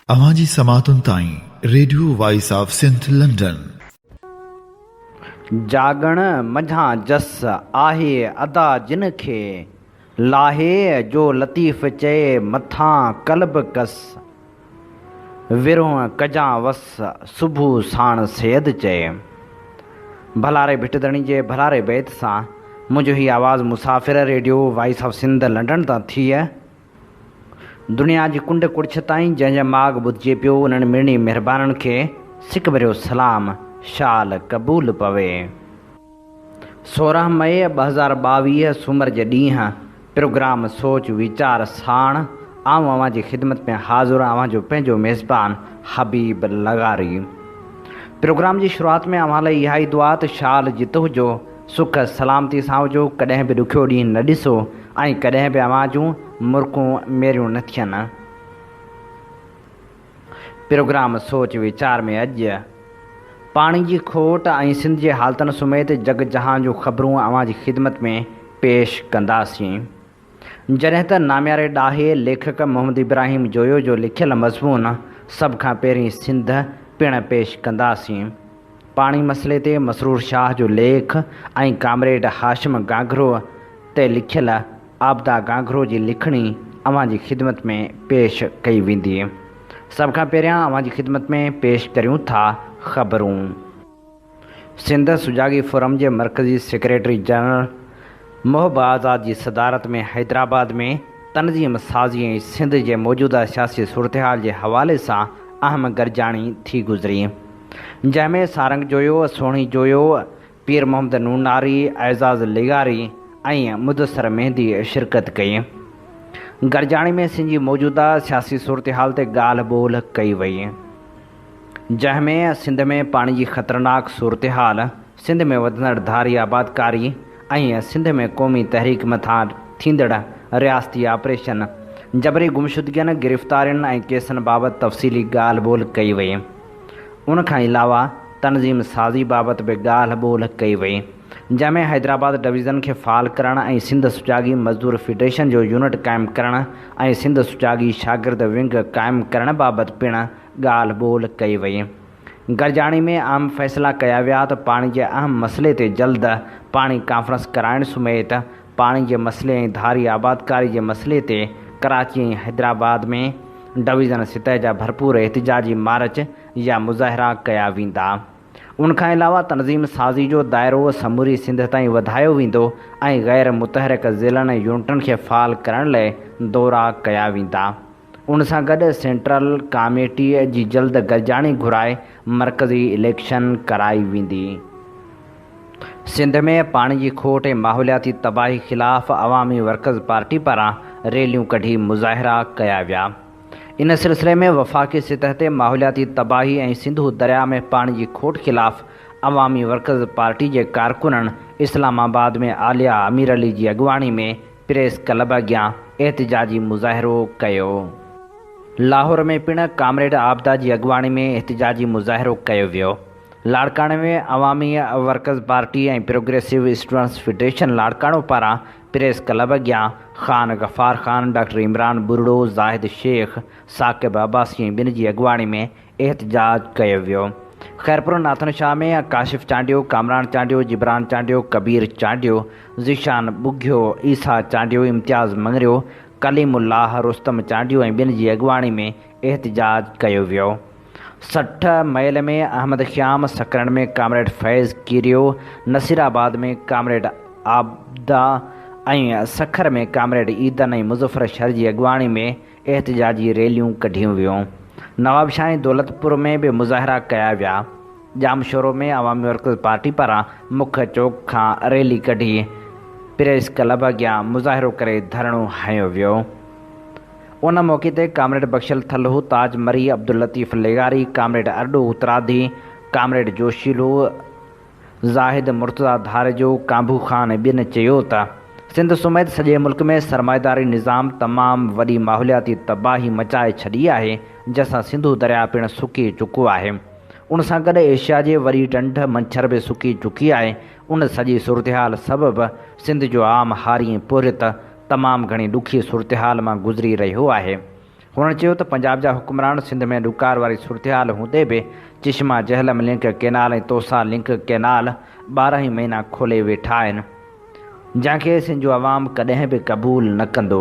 अवाजी समातुन ताईं radio voice of Sindh London. जागण मझां जस आहे अदा जिन खे लाहे जो लतीफ़ चए मथां कल्ब कस विरोह कजां वस सुबुह साण सैद चए। भलारे भिटदणी जे भलारे बैत सां मुंहिंजो ही आवाज़ मुसाफ़िर Radio voice of Sindh London तां थी आहे। दुनिया जी कुंड कुड़छ ताईं जंहिंजा माॻ ॿुधिजे पियो उन्हनि मिड़नी महिरबाननि खे सिक भरियो सलाम शाल क़बूल पवे। 16 मई 2022 सूमर जे ॾींहुं प्रोग्राम सोच वीचार साण आऊं अव्हां जी ख़िदमत में हाज़ुर अव्हां जो पंहिंजो मेज़बान हबीब लगारी। प्रोग्राम जी शुरूआत में अव्हां लाइ इहा ई दुआ त शाल जित हुजो, सुख सलामती सां हुजो, कॾहिं बि ॾुखियो ॾींहुं न ॾिसो ऐं कॾहिं बि अव्हां जूं मुर्कूं मेरियूं न थियनि। प्रोग्राम सोच वीचार में अॼु पाणी जी खोट ऐं सिंध जे हालतुनि समेत जग जहान जूं ख़बरूं अव्हां जी ख़िदमत में पेश कंदासीं। जॾहिं त नाम्यारे ॾाहे लेखक मोहम्मद इब्राहिम जोयो जो लिखियलु मज़मून सभ खां पहिरीं सिंध पिणु पेश कंदासीं। पाणी मसइले ते मसरूर शाह जो लेख ऐं कामरेड हाशिम गांघरो ते लिखियलु आबदा गांघरो जी लिखणी अव्हां जी ख़िदमत में पेश कई वेंदी। सभ खां पहिरियां अव्हां जी ख़िदमत में पेश करियूं था ख़बरूं। सिंध सुजागी फोरम जे मरकज़ी सेक्रेटरी जनरल मोहब आज़ाद जी सदारत में हैदराबाद में तनज़ीम साज़ी ऐं सिंध जे मौजूदा सियासी सूरतहाल जे हवाले सां अहम गरजाणी थी गुज़री, जंहिंमें सारंग जोयो, सोणी जोयो, पीर मोहम्मद नूनारी, एज़ाज़ लिगारी ऐं मुदसर मेहंदी शिरकत कई। गरजाणी में सिंध जी मौजूदा सियासी सूरतहाल ते ॻाल्हि ॿोल कई वई, जंहिंमें सिंध में पाणी जी ख़तरनाक सूरतहाल, सिंध में वधंदड़ धारी आबादकारी ऐं सिंध में क़ौमी तहरीक मथां थींदड़ रियासती ऑपरेशन, जबरी गुमशुदगियुनि, गिरफ़्तारियुनि ऐं केसनि बाबति तफ़सीली ॻाल्हि ॿोल कई वई। उनखां अलावा तनज़ीम साज़ी बाबति बि ॻाल्हि ॿोल कई वई, जंहिंमें हैदराबाद डिवीज़न खे फ़ाल करणु ऐं सिंध सुजागी मज़दूर फेडरेशन जो यूनिट क़ाइमु करणु ऐं सिंध सुजागी शागिर्द विंग क़ाइमु करणु बाबति पिणु ॻाल्हि ॿोल कई वई। गरजाणी में अहम फ़ैसिला कया विया त पाणी जे अहम मसइले ते जल्द पाणी कॉन्फ्रेंस कराइण समेत पाणी जे मसइले ऐं धारी आबादकारी जे मसइले ते कराची ऐं हैदराबाद में डिवीज़न सतह जा भरपूर एहतिजाजी मार्च या मुज़ाहिरा कया वेंदा। उनखां अलावा तनज़ीम साज़ी जो दाइरो समूरी सिंध ताईं वधायो वेंदो ऐं ग़ैर मुतहरिक ज़िलनि ऐं यूनिटनि खे फ़ाल करण लाइ दौरा कया वेंदा। उन सां गॾु सेंट्रल कमेटीअ जी जल्द गरजाणी घुराए मरकज़ी इलेक्शन कराई वेंदी। सिंध में पाणी जी खोट ऐं माहौलियाती तबाही ख़िलाफ़ अवामी वर्कर्स पार्टी पारां रैलियूं कढी मुज़ाहिरा कया विया। इन सिलसिले में वफ़ाक़ी सतह ते माहौलियाती तबाही ऐं सिंधु दरिया में पाणी जी खोट ख़िलाफ़ अवामी वर्कर्स पार्टी जे कारकुननि इस्लामाबाद में आलिया अमीर अली जी अॻुवाणी में प्रेस क्लब अॻियां एहतिजाजी मुज़ाहिरो कयो। लाहौर में पिणु कामरेड आबदा जी अॻुवाणी में एहतिजाजी मुज़ाहिरो कयो वियो। लाड़काणे में अवामी वर्कर्स पार्टी ऐं प्रोग्रेसिव स्टूडेंट्स फेडरेशन लाड़काणो पारां प्रेस क्लब अॻियां ख़ान गफ़ार ख़ान, डॉक्टर इमरान बुरड़ो, ज़ाहिद शेख, साकिब अब्बासी ऐं ॿिनि जी अॻुवाणी में एहतिजाज कयो वियो। ख़ैरपुर नाथन शाह में काशिफ़ चांडियो, कामरान चांडियो, जिब्रान चांडियो, कबीर चांडियो, ज़ीशान बुघियो, ईसा चांडियो, इम्तियाज़ मंगरियो, कलीमुल्लाह रुस्तम चांडियो ऐं ॿिनि जी अॻुवाणी में एहतिजाज कयो वियो। 60 मैल में अहमद ख़्याम, सकरन में कामरेड फैज़ कीरियो, नसीराबाद में कामरेड आबदा ऐं सखर में कामरेड ईदन ऐं मुज़फ़र शहर जी अॻुवाणी में एहतिजाजी रैलियूं कढियूं वियूं। नवाबशाह ऐं दौलतपुर में बि मुज़ाहिरा कया विया। जामशोरो में अवामी वर्कर्स पार्टी पारां मुख्य चौक खां रैली कढी प्रेस क्लब अॻियां मुज़ाहिरो करे धरणो हंयो वियो। उन मौक़े ते कामरेड बख्शल थल्हू, ताज मरी, अब्दुल लतीफ़ लेगारी, कामरेड अरडो उतराधी, कामरेड जोशीलो, ज़ाहिद मुर्तज़ा धारजो, कांबू ख़ान ऐं ॿियनि चयो त सिंध समेत सॼे मुल्क में सरमाएदारी निज़ाम तमामु वॾी माहौलियाती तबाही मचाए छॾी आहे, जंहिंसां सिंधु दरिया पिणु सुकी चुको आहे। उन सां गॾु एशिया जे वॾी ढंढ मंछर बि सुकी चुकी आहे। उन सॼी सूरतहाल सबबि सिंध जो आम हारी ऐं पुरित तमामु घणी ॾुखी सूरतहाल मां गुज़री रहियो आहे। हुननि चयो त पंजाब जा हुक्मरान सिंध में ॾुकार वारी सूरतहाल हूंदे बि चिश्मा जहलम लिंक कैनाल ऐं तोसा लिंक कैनाल 12 ई महीना खोले वेठा आहिनि, जंहिंखे सिंध जो आवाम कॾहिं बि क़बूल न कंदो।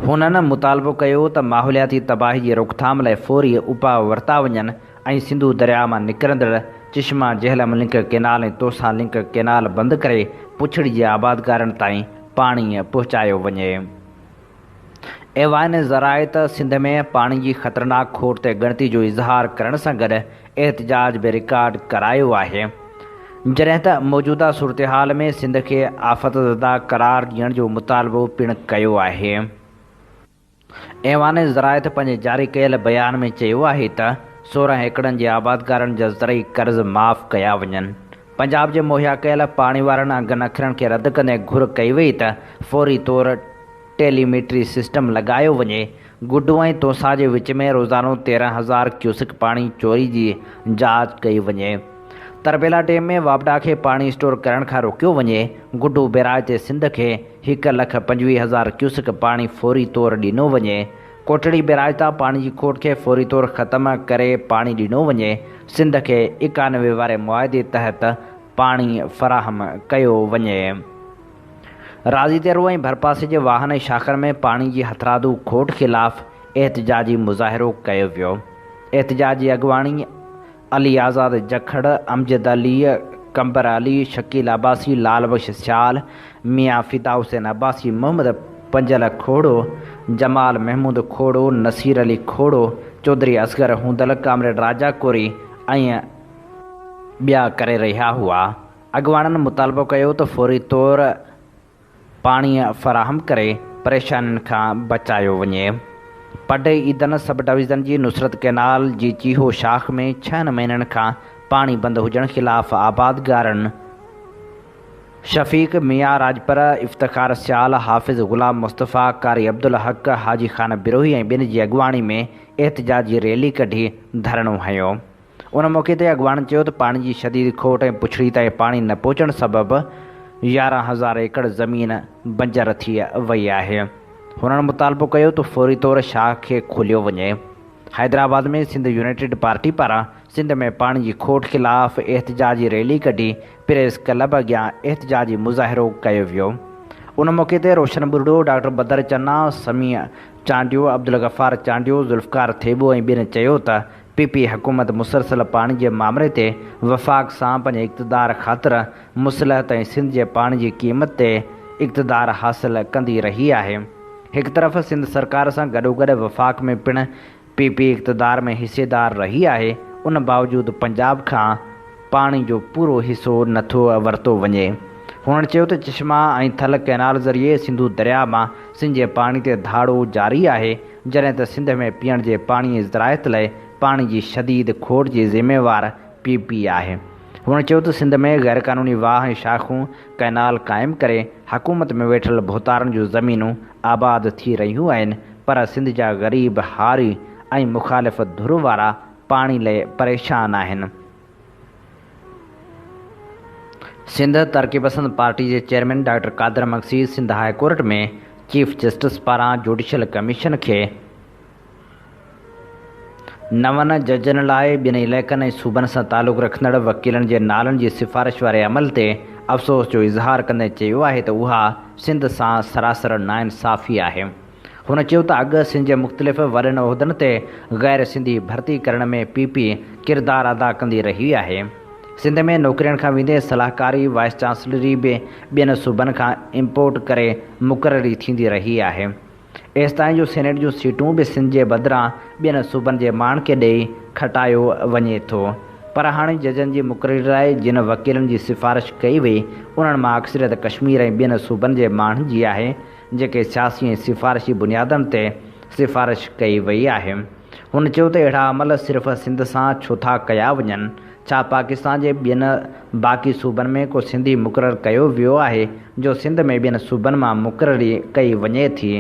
हुननि मुतालबो कयो त माहौलियाती तबाही जी रोकथाम लाइ फौरी उपाउ वरिता वञनि ऐं सिंधु दरिया मां निकिरंदड़ चिश्मा जहलम लिंक कैनाल ऐं तोसा लिंक कैनाल बंदि करे पुछड़ी जे आबादकारनि ताईं पाणी पहुचायो वञे। ऐवान ज़राए त सिंध में पाणी जी ख़तरनाक खोट ते ॻणती जो इज़हार करण सां गॾु एहतजाज बि रिकॉर्ड करायो आहे, जॾहिं त मौजूदा सूरतहाल में सिंध खे आफ़तज़दा करार ॾियण जो मुतालबो पिणु कयो आहे। ऐवान ज़राए पंहिंजे जारी कयल बयान में चयो आहे त 16 एकड़नि जे आबादकारनि जा ज़रई कर्ज़ माफ़ कया वञनि। पंजाब जे मुहैया कयल पाणी वारनि अघनि अखरनि खे रद्द कंदे घुर कई वई त फौरी तौरु टेलीमीट्री सिस्टम लॻायो वञे। गुड्डू ऐं तोसा जे विच में रोज़ानो 13,000 क्यूसिक पाणी चोरी जी जांच कई वञे। तरबेला डैम में वापडा खे पाणी स्टोर करण खां रोकियो वञे। गुड्डू बैराज ते सिंध खे 1,25,000 क्यूसिक पाणी फौरी तौरु ॾिनो वञे। कोटड़ी बैराज तां पाणी जी खोट खे फौरी तौरु ख़तमु करे पाणी ॾिनो वञे। सिंध खे 91 वारे मुआदे तहत पाणी फ़राहम कयो वञे। राज़ी तेरो ऐं भरपासे जे वाहन शाखनि में पाणी जी हथरादू खोट ख़िलाफ़ एहतजाजी मुज़ाहिरो कयो वियो। एहतजाज जी अॻुवाणी अली आज़ाद जखड़, अमजद अली, कंबर अली, शकील अब्बासी, लाल बख्श सियाल, मियाँ फिदा हुसैन अब्बासी, मोहम्मद पंजल खोड़ो, जमाल महमूद खोड़ो, नसीर अली खोड़ो, चौधरी असगर हूंदल, कामरेड राजा कोरी ऐं ॿिया करे रहिया हुआ। अॻुवाणनि मुतालबो कयो त फौरी तौरु पाणी फ़राहम करे परेशानियुनि खां बचायो वञे। पड ईदन सब डिवीज़न जी नुसरत कैनाल जी चीहो शाख में 6 महीननि खां पाणी बंदि हुजण ख़िलाफ़ आबादकारनि शफ़ीक मियाँ राजपर, इफ़्तिखार सियाल, हाफ़िज़ ग़ुलाम मुस्तफ़ा, कारी अब्दुल हक़, हाजी ख़ान बिरोही ऐं ॿिनि जी अॻुवाणी में एहतजाजी रैली कढी धरणो हयो। उन मौक़े ते अॻुवाणनि चयो त पाणी जी शदीद खोट ऐं पुछड़ी ताईं पाणी न पहुचण सबबि 11,000 एकड़ ज़मीन बंजर थी वई आहे। हुननि मुतालबो कयो त फौरी तौरु शाख खे खोलियो वञे। हैदराबाद में सिंध यूनाइटेड पार्टी पारां सिंध में पाणी जी खोट ख़िलाफ़ एहतजाजी रैली कढी प्रेस क्लब अॻियां एहतजाजी मुज़ाहिरो कयो वियो। उन मौक़े ते रोशन बुर्डो, डॉक्टर बदर चन्ना, समी चांडियो, अब्दुल गफ़ार चांडियो, ज़ुल्फ़कार थेबो ऐं ॿियनि चयो त पीपी हुकूमत मुसलसल पाणी जे मामले ते वफ़ाक़ सां पंहिंजे इक़्तिदार ख़ातिर मुसलहत ऐं सिंध जे पाणी जी क़ीमत ते इक़्तिदार हासिलु कंदी रही आहे। हिकु तरफ़ सिंध सरकार सां गॾोगॾु वफ़ाक़ में पिणु पीपी इक़्तिदार में हिसेदार रही आहे। उन बावजूदि पंजाब खां पाणी जो पूरो हिसो नथो वरितो वञे। हुननि चयो त चिश्मा ऐं थल कैनाल ज़रिए सिंधु दरिया मां सिंध जे पाणी ते धाड़ो जारी आहे, जॾहिं त सिंध में पीअण जे पाणी ज़रायत लाइ पाणी जी शदीद खोट जी ज़िम्मेवार पीपी आहे। हुननि चयो त सिंध में गैर क़ानूनी वाह ऐं शाखूं कैनाल क़ाइमु करे हुकूमत में वेठल भोतारनि जूं ज़मीनूं आबाद थी रहियूं आहिनि, पर सिंध जा ग़रीब, हारी ऐं मुख़ालिफ़ धुर वारा पाणी लाइ परेशान आहिनि। सिंध तरक़ी पसंद पार्टी जे chairman doctor Qadir Magsi Sindh high court में चीफ जस्टिस पारां जुडिशल कमीशन खे 9 जजनि लाइ ॿिनि इलाइक़नि ऐं सूबनि सां तालुक़ु रखंदड़ वकीलनि जे नालनि जी सिफ़ारिश वारे अमल ते अफ़सोस जो इज़हार कंदे चयो आहे त उहा सिंध सां सरासर नाइंसाफ़ी आहे। हुन चयो त अॻु सिंध जे मुख़्तलिफ़ वॾनि उहिदनि ते ग़ैर सिंधी भर्ती करण में पीपी किरदारु अदा कंदी रही आहे। सिंध में नौकिरियुनि खां वेंदे सलाहकारी वाइस चांसलरी बि ॿियनि सूबनि खां इम्पोर्ट करे मुक़ररी थींदी रही आहे। एसिताईं जो सेनेट जूं सीटूं बि सिंध जे बदिरां ॿियनि सूबनि जे माण्हुनि खे ॾेई खटायो वञे थो, पर हाणे जजनि जी मुक़ररी लाइ जिन वकीलनि जी सिफ़ारिश कई वई उन्हनि मां अक्सरियत कश्मीर ऐं ॿियनि सूबनि जे माण्हुनि जी आहे, जेके सियासी ऐं सिफ़ारिशी बुनियादनि ते सिफ़ारिश कई वई आहे। हुन चयो त अहिड़ा अमल सिर्फ़ु सिंध सां छो था कया वञनि? छा पाकिस्तान जे ॿियनि बाक़ी सूबनि में को सिंधी मुक़ररु कयो वियो आहे जो सिंध में ॿियनि सूबनि मां मुक़ररी कई वञे थी?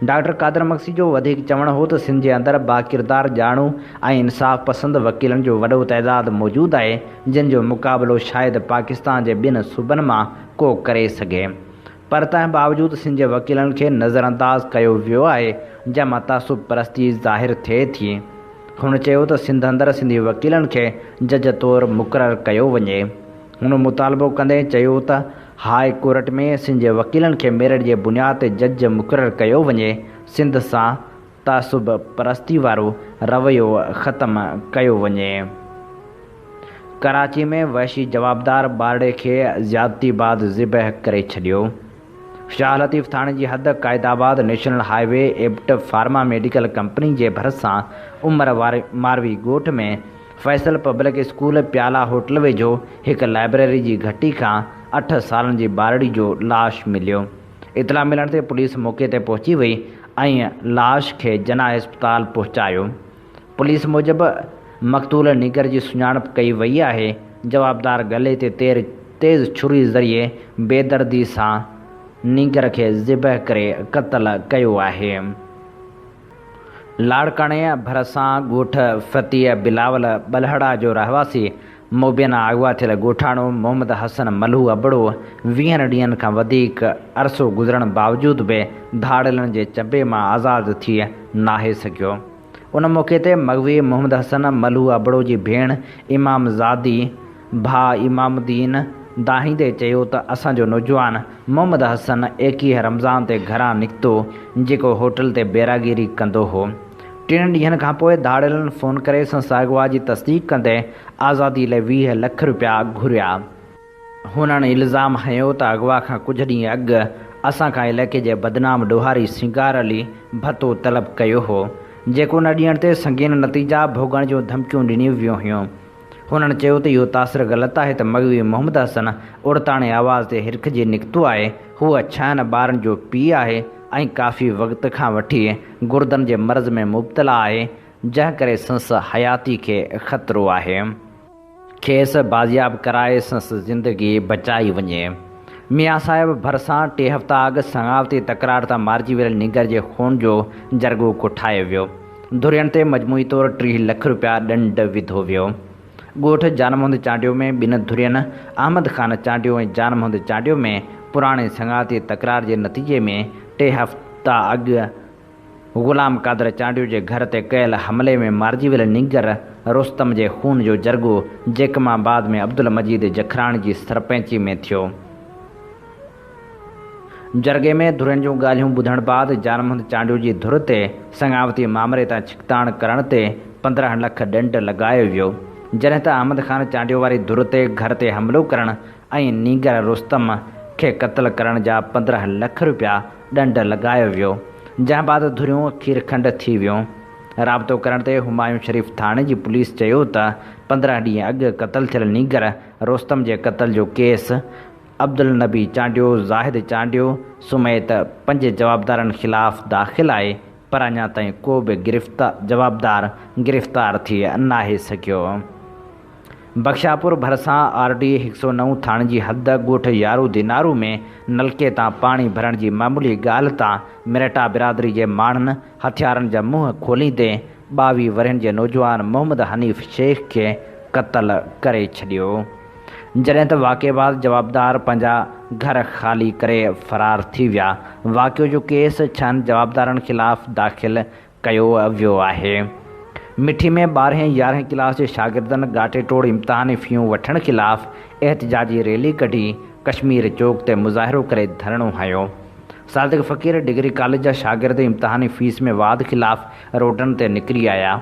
डॉक्टर कादर मक़सीद जो वधीक चवणु हो त सिंध जे अंदरि बाकिरदार, ॼाणू ऐं इंसाफ़ पसंद वकीलनि जो वॾो तइदादु मौजूदु आहे, जिन जो मुक़ाबिलो शायदि पाकिस्तान जे ॿियनि सूबनि मां को करे सघे। पर तंहिं बावजूद सिंध जे वकीलनि खे नज़रअंदाज़ कयो वियो आहे, जंहिंमां तासुब परस्ती ज़ाहिर थिए थी। हुन चयो त सिंध अंदरि सिंधी वकीलनि खे जज तौरु मुक़ररु कयो वञे। हुन मुतालबो कंदे चयो त हाई कोर्ट में सिंध जे वकीलनि खे मेरिट जे बुनियाद ते जज मुक़ररु कयो वञे। सिंध सां तासुब परस्ती वारो रवैयो ख़तमु कयो वञे। कराची में वहशी जवाबदार ॿारड़े खे ज़्यादती बाद ज़िबह करे छॾियो। शाह लतीफ़ थाणे जी हद Qaidabad national highway Abbott pharma medical company जे भरिसां उमर वारे मारवी ॻोठ में Faisal public school Pyala hotel वेझो हिकु लाइब्रेरी जी घटी खां 8 सालनि जी ॿारड़ी जो लाश मिलियो। इतला मिलण ते पुलिस मौक़े ते पहुची वई ऐं लाश खे जना अस्पताल पहुचायो। पुलिस मूजिबि मक़तूल नीगर जी सुञाणप कई वई आहे। जवाबदार गले ते तेज़ छुरी ज़रिए बेदर्दी सां नीगर खे ज़िबह करे क़त्ल कयो आहे। लाड़काणे भरिसां ॻोठ फ़तीह बिलावल बलहड़ा जो रहवासी मुबीना अगवा थियल ॻोठाणो मोहम्मद हसन मलहू अबड़ो 20 ॾींहंनि खां वधीक अरसो गुज़रण बावजूद बि धाड़िलनि जे चंबे मां आज़ादु थी नाहे सघियो। उन मौक़े ते मग़वी मोहम्मद हसन मलहू अबड़ो जी भेण इमाम ज़ादी भाउ इमामुद्दीन दाहींदे चयो त असांजो नौजवान मोहम्मद हसन 21 रमज़ान ते घरां निकितो, जेको होटल ते बेरागिरी कंदो हो। 3 ॾींहंनि खां पोइ धाड़िलनि फ़ोन करे संसा अगवा जी तस्दीक़ कंदे आज़ादी लाइ 20 लख रुपया घुरिया। हुननि इल्ज़ाम हयो त अगवा खां कुझु ॾींहं अॻु असां खां इलाइक़े जे बदनाम ॾोहारी सिंगार अली भतो तलब कयो हो, जेको न ॾियण ते संगीन नतीजा भोगण जूं धमकियूं ॾिनियूं वियूं हुयूं। हुननि चयो त इहो तासिर ग़लति आहे त मग़वी मोहम्मद हसन उड़ताणे आवाज़ ते हिरखिजी निकितो आहे। हूअ 6 ॿारनि जो पीउ आहे ऐं काफ़ी वक़्त खां वठी गुर्दनि जे मर्ज़ में मुब्तला आहे, जंहिं करे संस हयाती खे ख़तरो आहे। खेसि बाज़ियाब कराए संस ज़िंदगी बचाई वञे। मियाँ साहिब भरिसां 3 हफ़्ता अॻु संगावती तकरार तां मारिजी वियल नीगर जे खून जो जरगो कोठायो वियो। धुरियनि ते मजमूई तौरु 30 लख रुपया ॾंड विधो वियो। ॻोठ जानमोहंद चांडियो में 2 धुरियनि अहमद ख़ान चांडियो ऐं जानमोहंद चांडियो में पुराणे संगाती तकरार जे नतीजे में 3 हफ़्ता अॻु ग़ुलाम कादर चांडियो जे घर ते कयल हमले में मारिजी वियल नीगर रोस्तम जे खून जो जरगो जेकमाबाद में अब्दुल मजीद जखराणी जी सरपंची में थियो। जरगे में धुरनि जूं ॻाल्हियूं ॿुधण बाद जानमोहंद चांडियो जी धुर ते संगावती मामले तां छिकताण करण ते 15 लख ॾंड लॻायो वियो, जॾहिं त अहमद ख़ान चांडियो वारी धुर ते घर ते हमिलो करण ऐं नीगर रोस्तम खे क़त्ल करण जा 15 लख रुपया ॾंड लॻायो वियो, जंहिं बाद धुरियूं खीरखंड थी वियूं। राब्तो करण ते हुमायूं शरीफ़ थाणे जी पुलिस चयो त 15 ॾींहं अॻु क़त्ल थियल नीगर रोस्तम जे क़त्ल जो केस अब्दुल नबी चांडियो, ज़ाहिद चांडियो समेत 5 जवाबदारनि ख़िलाफ़ दाख़िल आहे, पर अञा ताईं को बि जवाबदार गिरफ़्तार थी नाहे सघियो। बख्शापुर भरिसां RD 109 थाणे जी हद ॻोठ यारू दिनारू में नलके तां पाणी भरण जी मामूली ॻाल्हि तां मिरटा बिरादरी जे माण्हुनि हथियारनि जा मुंहं खोलींदे 22 वरहनि जे नौजवान मोहम्मद हनीफ़ शेख खे क़त्ल करे छॾियो, जॾहिं त वाक़े बाद जवाबदार पंहिंजा घर ख़ाली करे फ़रार थी विया। वाक़ियो जो केस 6 जवाबदारनि ख़िलाफ़ दाख़िल कयो वियो आहे। मिठी में 12-11 क्लास जे शागिर्दनि गाटे टोड़ इम्तिहानी फ़ियूं वठण ख़िलाफ़ एहतिजाजी रैली कढी कश्मीर चौक ते मुज़ाहिरो करे धरणो हयो। सादिक फ़क़ीर डिग्री कॉलेज जा शागिर्द इम्तिहानी फ़ीस में वाद ख़िलाफ़ रोडनि ते निकिरी आया।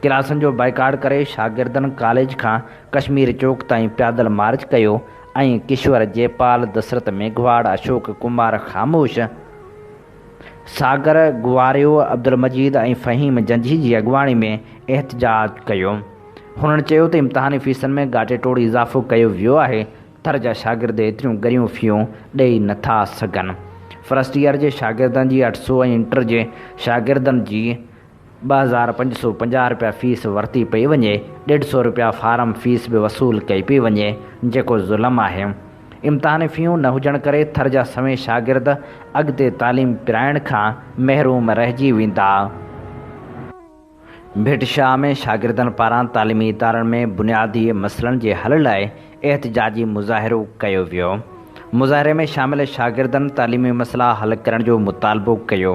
क्लासनि जो बाइकाट करे शागिर्दनि कॉलेज खां कश्मीर चौक ताईं पैदल मार्च कयो ऐं किश्वर जयपाल, दशरथ मेघवाड़, अशोक कुमार खामोश, सागर गुवारियो, अब्दुल मजीद ऐं फ़हीम जंझी जी अॻुवाणी में एहतिजाज कयो। हुननि चयो त इम्तिहानी फ़ीसनि में गाटे टोड़ इज़ाफ़ो कयो वियो आहे। थर जा शागिर्द एतिरियूं गरियूं फ़ियूं ॾेई नथा सघनि। फर्स्ट ईयर जे शागिर्दनि जी 800 ऐं इंटर जे शागिर्दनि जी 2550 रुपया फ़ीस वरिती पई वञे। 150 रुपया फारम फ़ीस बि वसूल कई पई वञे, जेको ज़ुल्म आहे। इम्तिहानी फ़ियूं न हुजण करे थर जा सवें शागिर्द अॻिते तालीम पिराइण खां महरूम रहिजी वेंदा। भिटशाह में शागिर्दनि पारां तालीमी इदारनि में बुनियादी मसइलनि जे हल लाइ एहतिजाजी मुज़ाहिरो कयो वियो। मुज़ाहिरे में शामिल शागिर्दनि तालीमी मसइला हल करण जो मुतालबो कयो।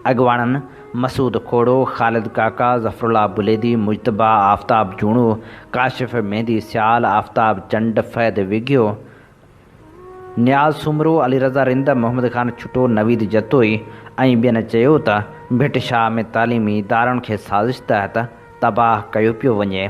अॻुवाणनि मसूद खोड़ो, ख़ालिद काका, ज़फ़रुल्लाह बुलेदी, मुजतबा, आफ्ताब जूणो, काशिफ़ मेहंदी सियाल, आफ्ताब चंड, फ़ैद विगियो, नियाज़ सुमरो, अली रज़ा रिंद, मोहम्मद ख़ान छुटो, नवीद जतोई ऐं ॿियनि चयो त भिट शाह में तालीमी इदारनि खे साज़िश तहत तबाह कयो पियो वञे।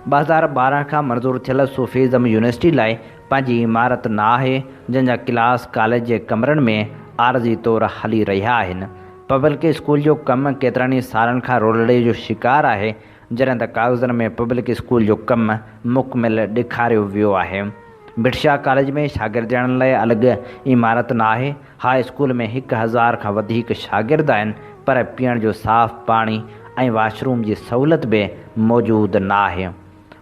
2012 खां मंज़ूरु थियल सूफ़ीज़म यूनिवर्सिटी लाइ पंहिंजी इमारत न आहे, जंहिंजा क्लास कॉलेज जे कमरनि में आरज़ी तौरु हली रहिया आहिनि। पब्लिक स्कूल जो कमु केतिरनि ई सालनि खां रोलड़े जो शिकार आहे, जॾहिं त कागज़नि में पब्लिक स्कूल जो कमु मुकमिल ॾेखारियो वियो आहे। भिटशाह कॉलेज में शागिर्दनि लाइ अलॻि इमारत न आहे। हाई स्कूल में 1000 खां वधीक शागिर्द आहिनि, पर पीअण जो साफ़ पाणी ऐं वॉशरूम जी सहूलियत बि मौजूदु न आहे।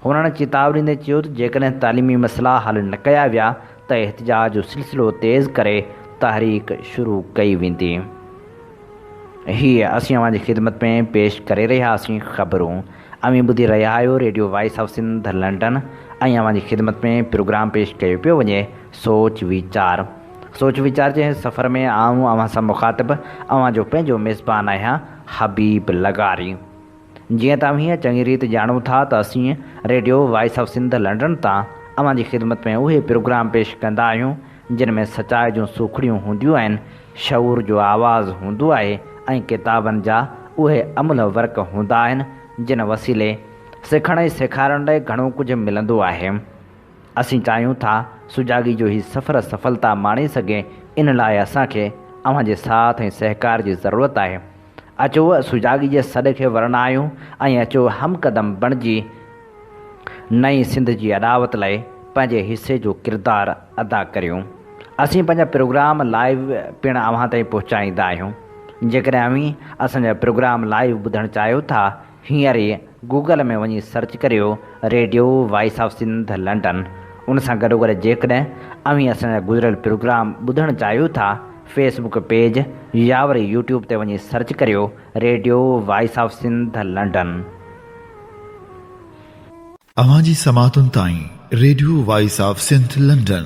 हुननि चेतावनी ॾींदे चयो त जेकॾहिं तालीमी मसइला हल न कया विया त एहतिजाज जो सिलसिलो तेज़ करे तहरीक शुरू कई वेंदी। हीअ असीं अव्हांजी ख़िदमत में पेश करे रहियासीं ख़बरूं। अमीं ॿुधी रहिया आहियो Radio voice of Sindh London ऐं अव्हांजी ख़िदमत में प्रोग्राम पेश कयो पियो वञे सोच वीचार। सोच वीचार जे सफ़र में आऊं अव्हां सां मुख़ातिब अव्हांजो पंहिंजो मेज़बान आहियां हबीब लगारी। जीअं तव्हां चङी रीति ॼाणो था त असीं Radio voice of Sindh London तां अव्हांजी ख़िदमत में उहे प्रोग्राम पेश कंदा आहियूं जिन में सचाई जूं सूखड़ियूं हूंदियूं आहिनि, शऊर जो आवाज़ु हूंदो आहे ऐं किताबनि जा उहे अमल वर्क हूंदा आहिनि जिन वसीले सिखण ऐं सेखारण लाइ घणो कुझु मिलंदो आहे। असीं चाहियूं था सुजाॻी जो ही सफ़र सफलता माणे सघे, इन लाइ असांखे अव्हांजे साथ ऐं सहकार जी ज़रूरत आहे। अचो सुजाॻी जे सॾ खे वरणायूं ऐं अचो हमक़दम बणिजी नई सिंध जी अॾावत लाइ पंहिंजे हिसे जो किरदारु अदा करियूं। असीं पंहिंजा प्रोग्राम लाइव पिणु अव्हां ताईं पहुचाईंदा आहियूं। जेकॾहिं अव्हीं असांजा प्रोग्राम लाइव ॿुधणु चाहियो था, हींअर ई गूगल में वञी सर्च करियो radio voice of Sindh London. उन सां गॾोगॾु जेकॾहिं अव्हीं असांजा गुज़िरियल प्रोग्राम ॿुधणु चाहियो था, फेसबुक पेज या वरी यूट्यूब ते वञी सर्च करियो radio voice of Sindh London. अव्हांजी समातुनि ताईं radio voice of Sindh London.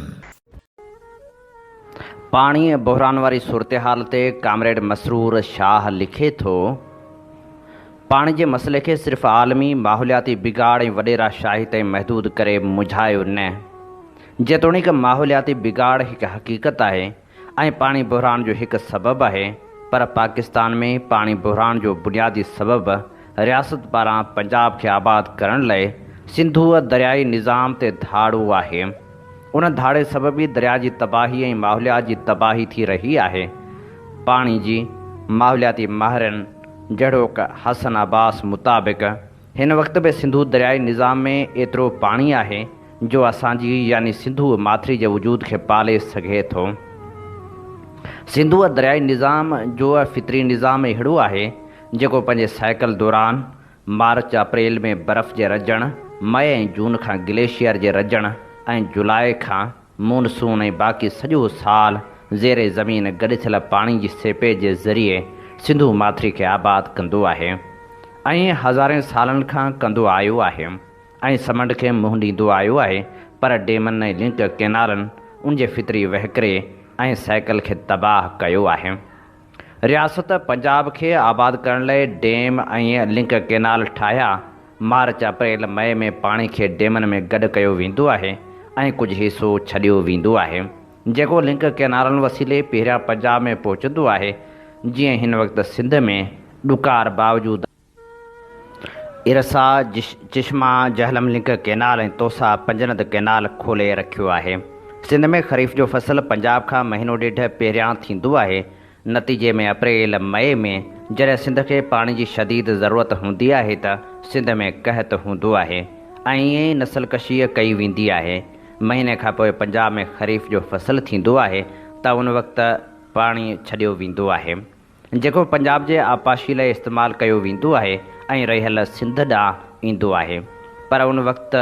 पाणी बहिरान वारी सूरत हाल ते कामरेड मसरूर शाह लिखे थो, पाणी जे मसइले खे सिर्फ़ु आलमी माहौलियाती बिगाड़ ऐं वॾेरा शाही ताईं महदूद करे मुझायो न। जेतोणीकि माहौलियाती बिगाड़ हिकु हक़ीक़त आहे ऐं पाणी बहिरान जो हिकु सबबु आहे, पर पाकिस्तान में पाणी बहिरान जो बुनियादी सबबु रियासत पारां पंजाब खे आबाद करण लाइ सिंधूअ दरियाई निज़ाम ते धाड़ो आहे। उन धाड़े सबबु ई दरिया जी तबाही ऐं माहौलियात जी तबाही थी रही आहे। पाणी जी माहौलियाती माहिरनि जहिड़ोकि हसन अब्बास मुताबिक़ हिन वक़्त बि सिंधू दरियाई निज़ाम में एतिरो पाणी आहे जो असांजी यानी सिंधू माथिरी जे वजूद खे पाले सघे थो। सिंधू दरियाई निज़ाम जो फितरी निज़ाम अहिड़ो आहे जेको पंहिंजे साइकिल दौरान मार्च अप्रैल में बर्फ़ जे रजण, मई ऐं जून खां ग्लेशियर जे रजण ऐं जुलाई खां मानसून ऐं बाक़ी सॼो साल ज़ेरे ज़मीन गॾु थियल पाणी जी सेपे जे ज़रिए सिंधू माथिरी खे आबाद कंदो आहे ऐं हज़ारे सालनि खां कंदो आयो आहे ऐं समुंड खे मुंहुं ॾींदो आयो आहे। पर डेमनि ऐं लिंक केनालनि उन जे फितरी वहिकरे ऐं साइकिल खे तबाह कयो आहे। रियासत पंजाब खे आबाद करण लाइ डेम ऐं लिंक केनाल ठाहिया। मार्च अप्रैल मई में पाणी खे डेमनि में गॾु कयो वेंदो आहे ऐं कुझु हिसो छॾियो वेंदो आहे जेको लिंक केनालनि वसीले पहिरियां पंजाब में पहुचंदो आहे। जीअं हिन वक़्तु सिंध में ॾुकार बावजूदि इरसा, चिश्मा, जहलम लिंक केनाल ऐं तोसा पंजनद केनाल खोले रखियो आहे। सिंध में ख़रीफ़ जो फ़सुलु पंजाब खां महीनो ॾेढ पहिरियां थींदो आहे। नतीजे में अप्रैल मई में जॾहिं सिंध खे पाणी जी शदीद ज़रूरत हूंदी आहे त सिंध में कहत हूंदो आहे ऐं ईअं ई नसलकशी कई वेंदी आहे। महीने खां पोइ पंजाब में ख़रीफ़ जो फ़सुलु थींदो आहे त उन वक़्तु पाणी छॾियो वेंदो आहे जेको पंजाब जे आपाशी लाइ इस्तेमालु कयो वेंदो आहे ऐं रहियल सिंध ॾांहुं ईंदो आहे। पर उन वक़्तु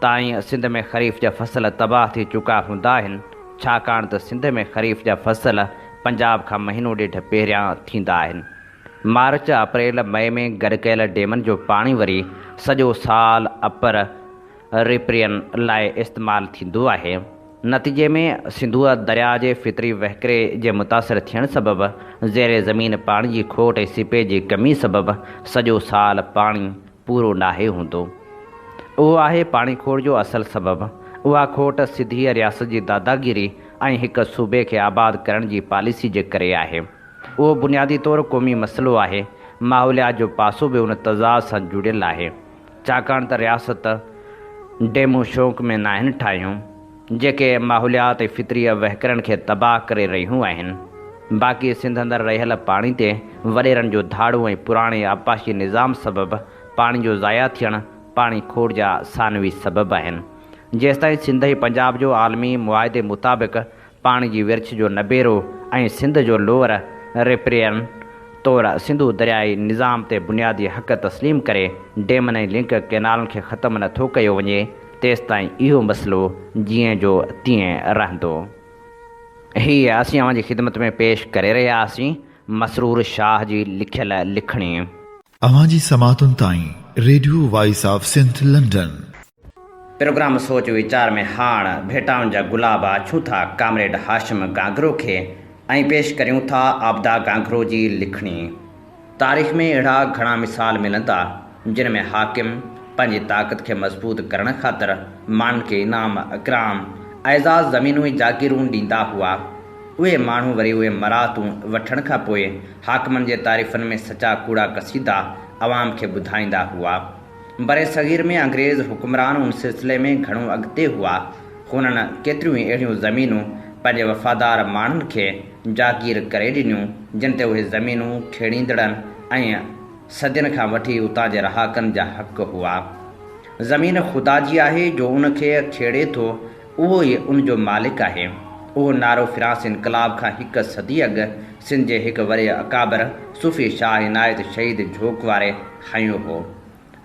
ताईं सिंध में ख़रीफ़ जा फ़सुल तबाह थी चुका हूंदा आहिनि, छाकाणि त सिंध में ख़रीफ़ जा फ़सुल पंजाब खां महीनो ॾेढ पहिरियां थींदा आहिनि। मार्च अप्रैल मई में गॾु कयल डेमनि जो पाणी वरी सॼो साल अपर रिपरियन लाइ इस्तेमालु थींदो आहे। नतीजे में सिंधुआ दरिया जे फितरी वहकिरे जे मुतासिर थियण सबबि ज़ेरे ज़मीन पाणी जी खोट ऐं सीपेज जी कमी सबबि सॼो साल पाणी पूरो नाहे हूंदो। उहो आहे पाणी खोट जो असल सबबु। उहा खोट सिधी रियासत जी दादागिरी ऐं हिकु सूबे खे आबाद करण जी पॉलिसी जे करे आहे। उहो बुनियादी तौरु क़ौमी मसइलो आहे। माहौलियात जो पासो बि उन तज़ाद सां जुड़ियल आहे, छाकाणि त रियासत डेमूं शौक़ में नाहिनि ठाहियूं जेके माहौलियात ऐं फितरी वहकिरनि खे तबाह करे रहियूं आहिनि। बाक़ी सिंध अंदरि रहियल पाणी ते वॾेरनि जो धाड़ो ऐं पुराणे आपाशी निज़ाम सबबि पाणी जो ज़ाया थियणु पाणी खोट जा सानवी सबबि आहिनि। जेसिताईं सिंध ऐं पंजाब जो आलमी मुआदे मुताबिक़ पाणी जी विर्छ जो नबेरो ऐं सिंध जो लोअर रिपेरियन तौरु सिंधु दरियाई निज़ाम ते बुनियादी हक़ तस्लीम करे डेमनि ऐं लिंक कैनालनि खे ख़तमु नथो कयो वञे, तेसिताईं इहो मसइलो जीअं जो तीअं रहंदो। हीअ असीं अव्हांजी ख़िदमत में पेश करे रहिया हुआसीं मसरूर शाह जी लिखियल लिखणी। अवांजी समातुनि ताईं radio voice of Sindh London. Programme सोच वीचार में हाण भेटाउनि जा गुलाब अचूं था कामरेड हाशिम गांगरो खे ऐं पेश करियूं था आबदा गांगरो जी लिखणी। तारीख़ में अहिड़ा घणा मिसाल मिलंदा जिन में हाकिम पंहिंजी ताक़त खे मज़बूत करण ख़ातिर माण्हुनि खे इनाम इकराम एज़ाज़ ज़मीनूं ऐं जागीरूं ॾींदा हुआ। उहे माण्हू वरी उहे मराहतूं वठण खां पोइ हाकिमनि जे तारीफ़नि में सचा कूड़ा कसीदा अवाम खे ॿुधाईंदा हुआ। बरे सग़ीर में अंग्रेज़ हुकुमरान उन सिलसिले में घणो अॻिते हुआ। हुननि केतिरियूं ई अहिड़ियूं ज़मीनूं पंहिंजे वफ़ादार माण्हुनि खे जागीर करे ॾिनियूं जिन ते उहे ज़मीनूं खेड़ींदड़नि ऐं सदियुनि खां वठी उतां जे रहाकनि जा हक़ हुआ। ज़मीन ख़ुदा जी आहे जो उनखे खेड़े थो, उहो ई उन जो मालिक आहे। उहो नारो फ़्रांस इनक़लाब खां हिकु सदी अॻु सिंध जे हिकु वॾे अकाबर सूफ़ी शाह इनायत शहीद झोक वारे खंयो हो।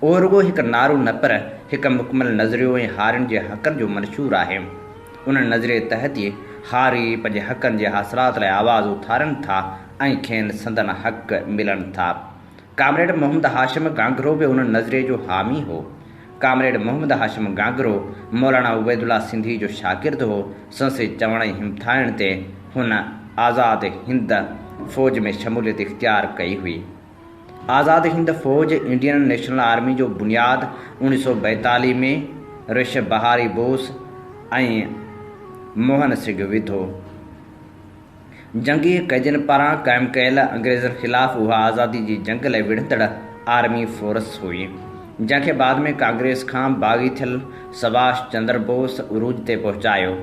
उहो रुॻो हिकु नारो न पर हिकु मुकमल नज़रियो ऐं हारियुनि जे हक़नि जो मंशूर आहे। उन नज़रिए तहत ई हारी पंहिंजे हक़नि जे हासिलात लाइ आवाज़ उथारनि था ऐं खेनि संदन हक़ मिलनि था। कामरेड मोहम्मद हाशिम गांगरो बि उन नज़रिए जो हामी हो। कामरेड मोहम्मद हाशिम गांगरो मौलाना उबैदुल्ला सिंधी जो शागिर्द हो। संसद चवण ऐं हिमथाइण ते हुन आज़ाद हिंद फ़ौज में शमूलियत इख़्तियार कई हुई। आज़ाद हिंद फ़ौज इंडियन नेशनल आर्मी जो बुनियाद 1942 में ऋषभ बहारी बोस ऐं मोहन सिंह विधो। जंगी कैदियुनि पारां क़ाइमु कयल अंग्रेज़नि ख़िलाफ़ उहा आज़ादी जी जंग लाइ विढ़ंदड़ आर्मी फोर्स हुई, जंहिंखे बाद में कांग्रेस खां बाग़ी थियल सुभाष चंद्र बोस उरूज ते पहुचायो।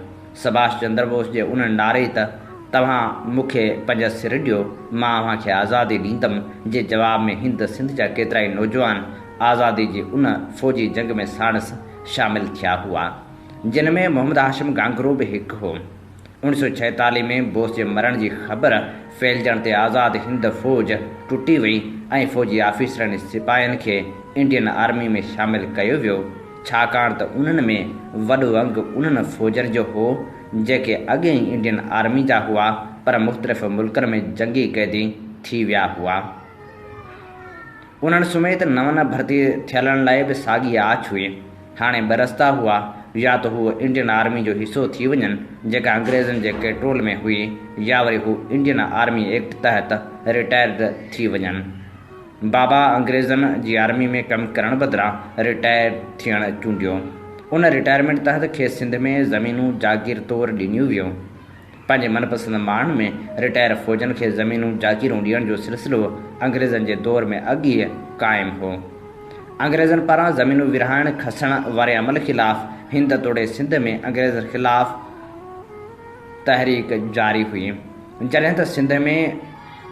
सुभाष चंद्र बोस जे उन नारे त तव्हां मूंखे पंहिंजा सिर ॾियो, मां अव्हांखे आज़ादी ॾींदुमि जे जवाब में हिंद सिंध जा केतिरा ई नौजवान आज़ादी जी उन फ़ौजी जंग में साणुसि शामिल थिया हुआ, जिन में मोहम्मद हाशिम गांगरो बि हिकु हो। 1946 में बोस जे मरण जी ख़बर फैलजण ते आज़ाद हिंद फ़ौज टुटी वई ऐं फ़ौजी आफ़ीसरनि सिपाहियुनि खे इंडियन आर्मी में शामिल कयो वियो, छाकाणि त उन्हनि में वॾो अंग उन्हनि फ़ौजनि जो हो जेके अॻे ई इंडियन आर्मी जा हुआ पर मुख़्तलिफ़ मुल्कनि में जंगी क़ैदी थी विया हुआ। उन्हनि समेत नवनि भर्ती थियलनि लाइ बि साॻी आछ हुई। हाणे ॿ रस्ता हुआ, या त हू इंडियन आर्मी जो हिसो थी वञनि जेका अंग्रेज़नि जे कंट्रोल में हुई, या वरी हू इंडियन आर्मी एक्ट तहत रिटायर्ड थी वञनि। बाबा अंग्रेज़नि जी आर्मी में कमु करण बदिरां रिटायर थियणु चूंडियो। उन रिटायरमेंट तहत खेसि सिंध में ज़मीनूं जागीर तौरु ॾिनियूं वियूं। पंहिंजे मनपसंदि माण्हुनि में रिटायर फ़ौजनि खे ज़मीनूं जागीरूं ॾियण जो सिलसिलो अंग्रेज़नि जे दौर में अॻु ई क़ाइमु हो। अंग्रेज़नि पारां ज़मीनूं विरहाइण खसण वारे अमल ख़िलाफ़ हिंद तोड़े सिंध में अंग्रेज़नि ख़िलाफ़ तहरीक जारी हुई, जॾहिं त सिंध में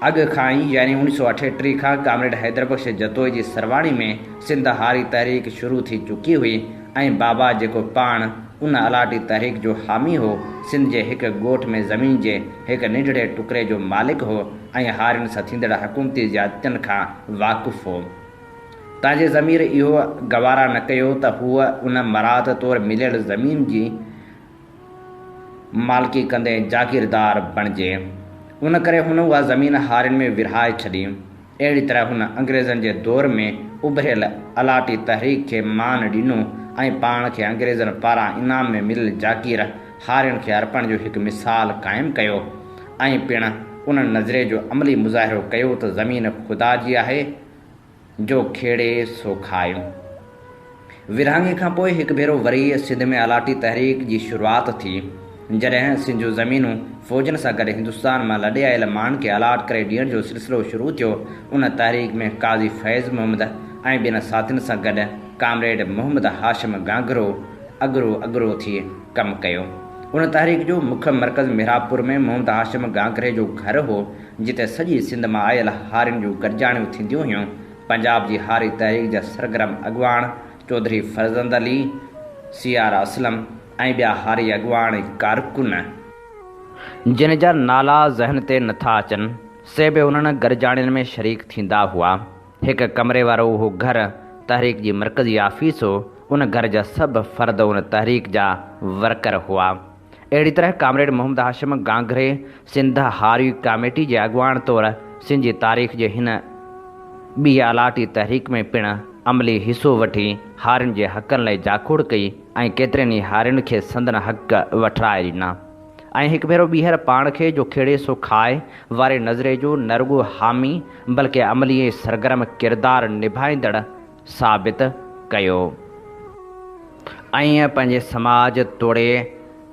अॻु खां ई यानी 1938 खां कामरेड हैदर बख्श जतोई जी सरवाणी में सिंध हारी तहरीक शुरू थी चुकी हुई ऐं बाबा जेको पाण उन अलाटी तहरीक जो हामी हो, सिंध जे हिकु ॻोठ में ज़मीन जे हिकु नंढड़े टुकड़े जो मालिक हो ऐं हारियुनि सां थींदड़ हुकूमती ज़्यादतियुनि खां वाक़ुफ़ु हो। तव्हांजे ज़मीर इहो गवारा न कयो त हूअ उन मराहत तौरु मिलियल ज़मीन जी मालिकी कंदे जागीरदार बणिजे। उन करे हुन उहा ज़मीन हारियुनि में विरहाए छॾी। अहिड़ी तरह हुन अंग्रेज़नि जे दौर में उभरियल अलाटी तहरीक खे मान ॾिनो ऐं पाण खे अंग्रेज़नि पारां इनाम में मिलियल जागीर हारियुनि खे अर्पण जो हिकु मिसाल क़ाइमु कयो ऐं पिणु उन नज़रे जो अमली मुज़ाहिरो कयो त ज़मीन ख़ुदा जी आहे जो खेड़े सो खायूं। विरहाङे खां पोइ हिकु भेरो वरी सिंध में अलाटी तहरीक जी शुरूआति थी। जॾहिं सिंध जूं ज़मीनूं फ़ौजनि सां गॾु हिंदुस्तान मां लॾे आयल माण्हुनि खे अलाट करे ॾियण जो सिलसिलो शुरू थियो, उन तहरीक में काज़ी फैज़ मोहम्मद ऐं ॿियनि साथियुनि सां गॾु कामरेड मोहम्मद हाशिम गांगरो अगरो थी कमु कयो। उन तहरीक जो मुख्य मर्कज़ मिरापुर में मोहम्मद हाशिम गांगरे जो घर हो, जिते सॼी सिंध मां आयल हारियुनि जूं गॾिजाणियूं थींदियूं हुयूं। पंजाब जी हारी तहरीक जा सरगर्म अॻुवाण चौधरी फरज़ंद अली, सियार असलम ऐं ॿिया हारी अॻुवाण कारकुन जिन जा नाला ज़हन ते नथा अचनि, से बि उन्हनि गॾिजाणियुनि में शरीक थींदा हुआ। हिकु कमरे वारो उहो घरु तहरीक जी मर्कज़ी आफ़ीस हो। उन घर जा सभु फ़र्द उन तहरीक जा वर्कर हुआ। अहिड़ी तरह कामरेड मोहम्मद हाशिम गांगरे सिंध हारी कमेटी जे अॻुवाण तौरु सिंध जी तारीख़ जे हिन ॿी अलाटी तहरीक में पिणु अमली हिसो वठी हारियुनि जे हक़नि लाइ जाखोड़ कई ऐं केतिरनि ई हारियुनि खे संदन हक़ वठराए ॾिना। ऐं हिकु भेरो ॿीहर पाण खे जो खेड़े सो खाए वारे नज़रे जो न रुॻो हामी बल्कि अमली सरगर्म किरदारु निभाईंदड़ साबित कयो ऐं पंहिंजे समाज तोड़े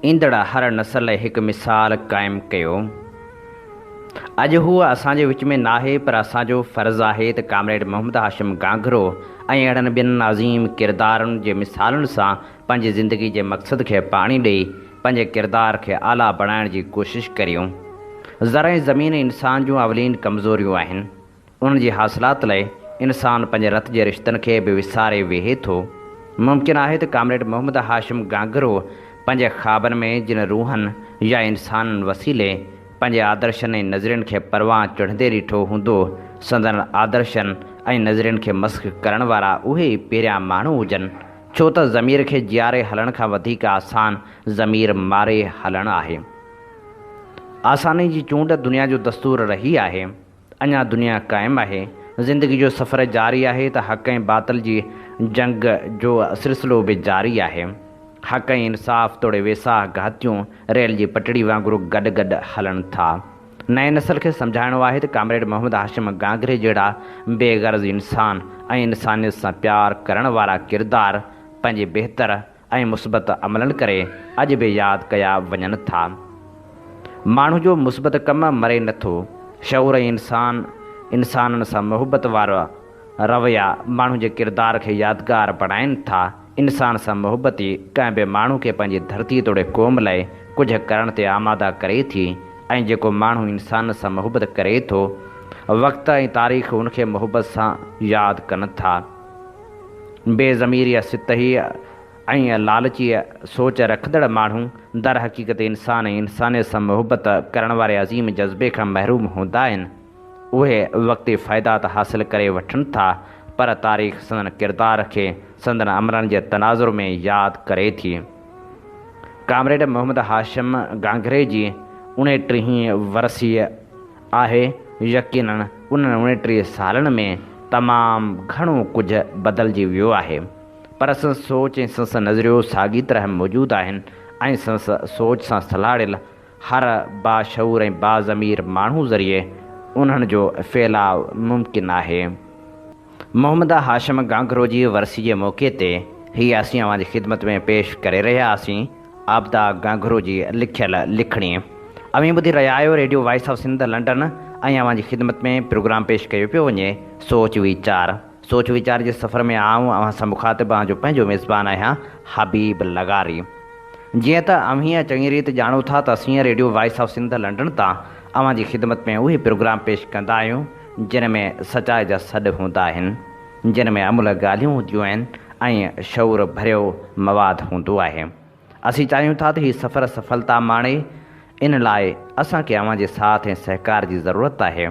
ईंदड़ हर नस्ल लाइ हिकु मिसाल क़ाइमु कयो। अॼु हूअ असांजे विच में नाहे, पर असांजो फ़र्ज़ु आहे त कामरेड मोहम्मद हाशिम गांगरो ऐं अहिड़नि ॿियनि अज़ीम किरदारनि जे मिसालुनि सां पंहिंजी ज़िंदगी जे मक़सद खे पाणी ॾेई पंहिंजे किरदार खे आला बणाइण जी कोशिशि करियूं। ज़र ज़मीन इंसान जूं अवलीन कमज़ोरियूं आहिनि। उन्हनि जी हासिलात लाइ इंसानु पंहिंजे रत जे रिश्तनि खे बि विसारे वेहे थो। मुमकिन आहे त कामरेड मोहम्मद हाशिम गांगरो पंहिंजे ख़्वाबनि में जिन रूहनि या इंसाननि वसीले पंहिंजे आदर्शनि ऐं नज़रियुनि खे परवाह चढ़ंदे ॾिठो हूंदो, संदन आदर्शनि ऐं नज़रियुनि खे मस्ख़ करण वारा उहे ई पहिरियां माण्हू हुजनि, छो त ज़मीर खे जियारे हलण खां वधीक आसान ज़मीर मारे हलणु आहे। आसानी जी चूंड दुनिया जो दस्तूर रही आहे। अञा दुनिया क़ाइमु आहे। ज़िंदगी जो सफ़र जारी आहे त हक़ ऐं बातिल जी जंग जो सिलसिलो बि जारी आहे। हक़ ऐं इंसाफ़ तोड़े वेसाह घातियूं रेल जी पटड़ी वांगुरु गॾु गॾु हलनि था। नए नस्ल खे सम्झाइणो आहे त कामरेड मोहम्मद हाशिम गांगरे जहिड़ा बेग़र्ज़ इंसान ऐं इंसानियत सां प्यार करण वारा किरदार पंहिंजे बहितर ऐं मुस्बत अमलनि करे अॼु बि यादि कया वञनि था। माण्हू जो मुस्बत कमु मरे नथो। शऊर ऐं इंसाननि सां मुहबत वारा रवैया माण्हू जे किरदार खे यादगार बणाइनि था। इंसान सां मुहबत ई कंहिं बि माण्हू खे पंहिंजी धरती तोड़े क़ौम लाइ कुझु करण ते आमादा करे थी, ऐं जेको माण्हू इंसान सां मुहबत करे थो, वक़्तु ऐं तारीख़ उनखे मुहबत सां यादि कनि था। बेज़मीरी सितही ऐं लालची सोच रखंदड़ माण्हू दर हक़ीक़त इंसान ऐं इंसानियत सां मुहबत करण वारे अज़ीम जज़्बे खां महरूम हूंदा आहिनि। उहे वक़्ती फ़ाइदात हासिल करे वठनि था, पर तारीख़ संदन किरदार खे संदन अमलनि जे तनाज़ुर में यादि करे थी। कामरेड मोहम्मद हाशिम गांगरे जी 39 वरसी आहे। यकीनन उन्हनि 39 सालनि में तमामु घणो कुझु बदिलजी वियो आहे, पर संस सोच ऐं संस नज़रियो साॻी तरह मौजूदु आहिनि ऐं संस सोच सां सलाड़ियल हर बाशऊर ऐं बाज़मीर माण्हू ज़रिए उन्हनि जो फैलाव मुमकिन आहे। मोहम्मद हाशिम गांगरो जी वरसी जे मौक़े ते हीअ असीं अव्हांजी ख़िदमत में पेश करे रहिया हुआसीं आबदा गांगरो जी लिखियल लिखणी। अव्हीं ॿुधी रहिया आहियो Radio voice of Sindh London ऐं अव्हांजी ख़िदमत में प्रोग्राम पेश कयो पियो वञे सोच वीचार जे सफ़र में आऊं अव्हां सां मुखातिब जो पंहिंजो मेज़बान आहियां हबीब लगारी। जीअं त अव्हीं चङी रीति ॼाणो था त असीं Radio voice of Sindh London तां अव्हांजी ख़िदमत में उहे प्रोग्राम पेश कंदा आहियूं जिन में सचाई जा सॾ हूंदा आहिनि, जिन में अमुल ॻाल्हियूं हूंदियूं आहिनि ऐं शऊर भरियो मवाद हूंदो आहे। असीं चाहियूं था त हीउ सफ़र सफलता माणे। इन लाइ असांखे अव्हांजे साथ ऐं सहकार जी ज़रूरत आहे।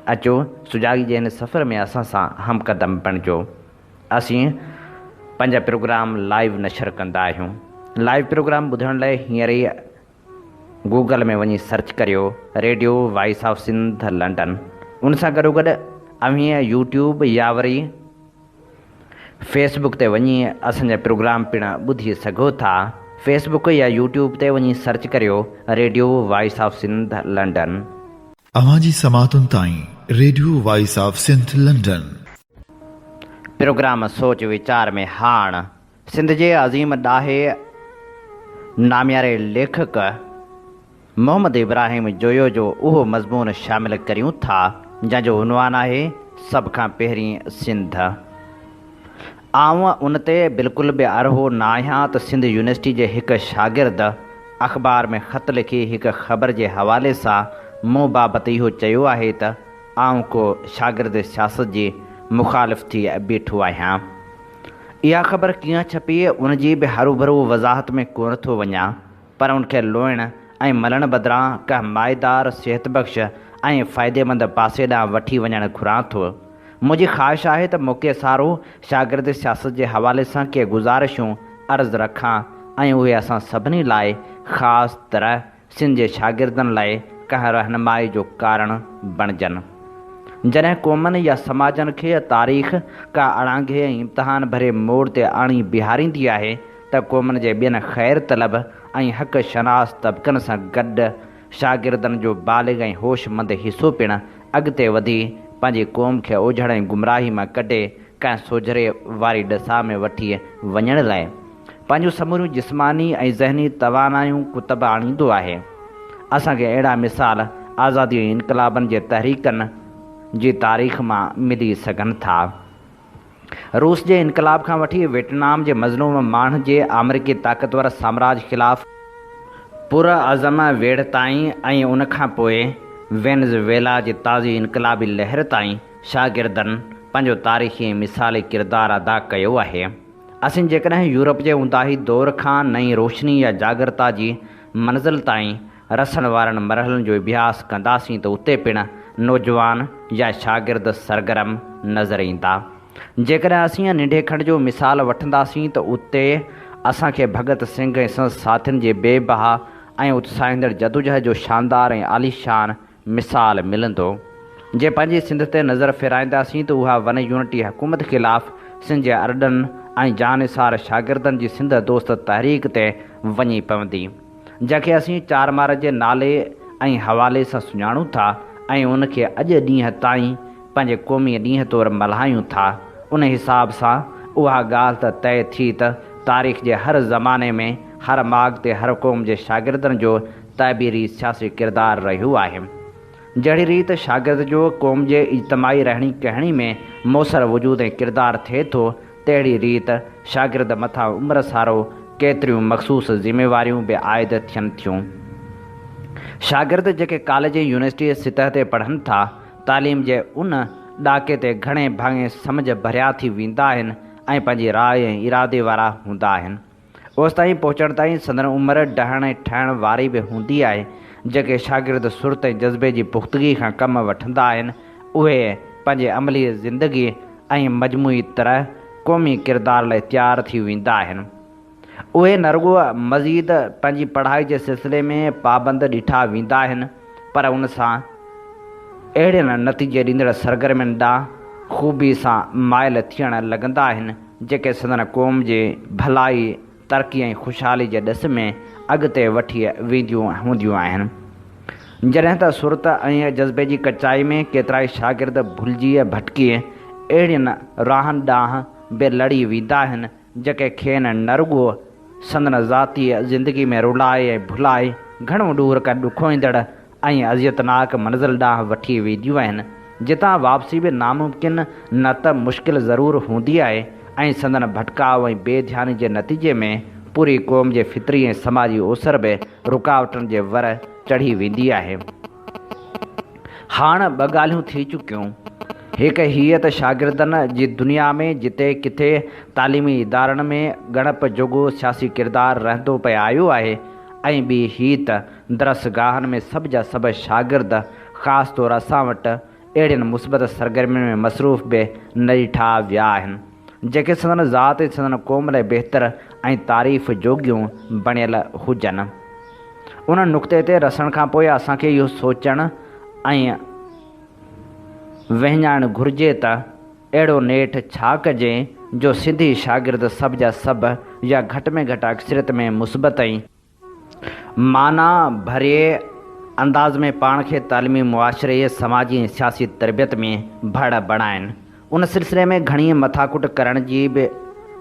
अचो सुजाॻी जे हिन सफ़र में असां सां हमक़दम बणिजो। असीं पंहिंजा प्रोग्राम लाइव नशर कंदा आहियूं। लाइव प्रोग्राम ॿुधण लाइ हींअर ई गूगल में वञी सर्च करियो radio voice of Sindh London. उन सां गॾोगॾु अव्हीं यूट्यूब या वरी फेसबुक ते वञी असांजा प्रोग्राम पिणु ॿुधी सघो था। फेसबुक या यूट्यूब ते वञी सर्च करियो radio voice of Sindh London. अवांजी समातुन ताईं radio voice of Sindh London. Programme सोच वीचार में हाण सिंध जे अज़ीम ॾाहे नामियारे लेखक मोहम्मद इब्राहिम जोयो जो उहो मज़मून शामिल करियूं था जंहिंजो उनवान आहे सभ खां पहिरीं सिंध। आउं उन ते बिल्कुलु बि अरहो न आहियां त सिंध यूनिवर्सिटी जे हिकु शागिर्द अख़बार में ख़त लिखी हिकु ख़बर जे हवाले सां मूं बाबति इहो चयो आहे त आउं को शागिर्द सियासत जी मुख़ालिफ़ थी बीठो आहियां। इहा ख़बर कीअं छपी उन जी बि हरूभरू वज़ाहत में कोन थो वञा, पर उनखे लोइण ऐं मलण बदिरां का माइदार सिहतबख़्श ऐं फ़ाइदेमंद पासे ॾांहुं वठी वञणु घुरां थो। मुंहिंजी ख़्वाहिश आहे त मौक़े सारो शागिर्द सियासत जे हवाले सां के गुज़ारिशूं अर्ज़ु रखां ऐं उहे असां सभिनी लाइ ख़ासि तरह सिंध जे शागिर्दनि लाइ कंहिं रहनुमाई जो कारण बणिजनि। जॾहिं क़ौमनि या समाजनि खे तारीख़ का अड़ांगे ऐं इम्तिहान भरे मोड़ ते आणी बीहारींदी आहे त क़ौमनि जे ॿियनि ख़ैर तलब ऐं हक़ शनास तबक़नि सां गॾु शागिर्दनि जो बालिग़ ऐं होशमंद हिसो पिणु अॻिते वधी पंहिंजी क़ौम खे ओझड़ ऐं गुमराही मां कढे कंहिं सोझरे वारी ॾसा में वठी वञण लाइ पंहिंजूं समूरियूं जिस्मानी ऐं ज़हनी तवानायूं कुतब आणींदो आहे। असांखे अहिड़ा मिसाल आज़ादी ऐं इनक़लाबनि जे तहरीकनि जी तारीख़ मां मिली सघनि था। रूस जे इनक़लाब खां वठी वियतनाम जे मज़लूम माण्हू जे अमरीकी ताक़तवर साम्राज ख़िलाफ़ पुरअज़म वेड़ ताईं ऐं उन खां पोइ वेनेज़ुएला जी ताज़ी इनक़लाबी लहर ताईं शागिर्दनि पंहिंजो तारीख़ी ऐं मिसाली किरदारु अदा कयो आहे। असीं जेकॾहिं यूरोप जे उंदाही दौर खां नई रोशनी या जागरता जी मंज़िल ताईं रसण वारनि मरहलनि जो अभ्यास कंदासीं त उते पिणु नौजवान या शागिर्द सरगरम नज़र ईंदा। जेकॾहिं असीं नंढे खंड जो मिसाल वठंदासीं त उते असांखे भगत सिंह ऐं संस साथियुनि जे बेबहा ऐं उत्साहींदड़ जदोजहद जो शानदार ऐं आलीशान मिसाल मिलंदो। जे पंहिंजी सिंध ते नज़र फेराईंदासीं त उहा वन यूनिटी हुकूमत ख़िलाफ़ सिंध जे अरडनि ऐं जानिसार शागिर्दनि जी सिंध दोस्त तहरीक ते वञी पवंदी, जंहिंखे असीं चारमार जे नाले ऐं हवाले सां सुञाणूं था ऐं उनखे अॼु ॾींहं ताईं पंहिंजे क़ौमी ॾींहं तौरु मल्हायूं था। उन हिसाब सां उहा ॻाल्हि त तइ थी त तारीख़ जे हर ज़माने में हर माॻ ते हर क़ौम जे शागिर्दनि जो ताबीरी सियासी किरदारु रहियो आहे। जहिड़ी रीति शागिर्द जो क़ौम जे इज्तमाही रहणी कहणी में मौसर वजूद ऐं किरदारु थिए थो, तहिड़ी रीति शागिर्द मथां उमिरि सारो केतिरियूं मख़सूस ज़िमेवारियूं बि आइद थियनि थियूं। शागिर्द जेके कॉलेज ऐं यूनिवर्सिटी सतह ते पढ़नि था, तालीम जे उन ॾाके ते घणे भाङे सम्झ भरिया थी वेंदा आहिनि ऐं पंहिंजी राय ऐं इरादे वारा हूंदा आहिनि। ओसि ताईं पहुचण ताईं संदनि उमिरि ॾहण ऐं ठहण वारी बि हूंदी आहे। जेके शागिर्द सुरत ऐं जज़्बे जी पुख़्तगी खां कमु वठंदा आहिनि, उहे पंहिंजे अमली ज़िंदगी ऐं मजमूई तरह क़ौमी किरदार लाइ तयारु थी वेंदा आहिनि। उहे न रुॻो मज़ीद पंहिंजी पढ़ाई जे सिलसिले में पाबंद ॾिठा वेंदा आहिनि, पर उन सां अहिड़े नतीजे ॾींदड़ सरगर्मियुनि ॾांहुं ख़ूबी सां माइल थियण लॻंदा आहिनि, जेके संदन क़ौम जे भलाई तरक़ी ऐं ख़ुशहाली जे ॾिस में अॻिते वठी वेंदियूं हूंदियूं आहिनि। जॾहिं त सुरत ऐं जज़्बे जी कचाई में केतिरा ई शागिर्द भुलिजी भटकी अहिड़ियुनि राहनि ॾांहुं बि लड़ी वेंदा आहिनि, जेके खेनि न रुॻो संदन ज़ाती ज़िंदगी में रुलाए ऐं भुलाए घणो दूर खां ॾुखोईंदड़ ऐं अज़ियतनाक मंज़िल ॾांहुं वठी वेंदियूं आहिनि, जितां वापसी बि नामुमकिन न त मुश्किल ज़रूरु हूंदी आहे ऐं संदन भटकाव ऐं बेध्यानी जे नतीजे में पूरी क़ौम जे फितरी ऐं समाजी ओसर बि रुकावटुनि जे वर चढ़ी वेंदी आहे। हाणे ॿ ॻाल्हियूं थी चुकियूं। हिकु हीअ त शागिर्दनि जी दुनिया में जिते किथे तालीमी इदारनि में ॻणप जोॻो सियासी किरदारु रहंदो पियो आयो आहे, ऐं ॿी हीअ त दरसगाहनि में सभ जा सभु शागिर्द ख़ासि तौरु असां वटि अहिड़ियुनि मुस्बत सरगर्मियुनि में मसरूफ़ बि न ॾिठा विया आहिनि, जेके संदन ज़ात ऐं संदन क़ौम लाइ बहितर ऐं तारीफ़ जोॻियूं बणियल हुजनि। उन नुक़्ते ते रसण खां पोइ असांखे इहो सोचणु ऐं विञाइणु घुरिजे त अहिड़ो नेठि छा कजे जो सिंधी शागिर्द सभ जा सभ या घटि में घटि अक्सरियत में मुस्बत ऐं माना भरे अंदाज़ में पाण खे तालीमी मुआशरे समाजी ऐं सियासी तरबियत में भड़ बणाइनि। उन सिलसिले में घणी मथाकुट करण जी बि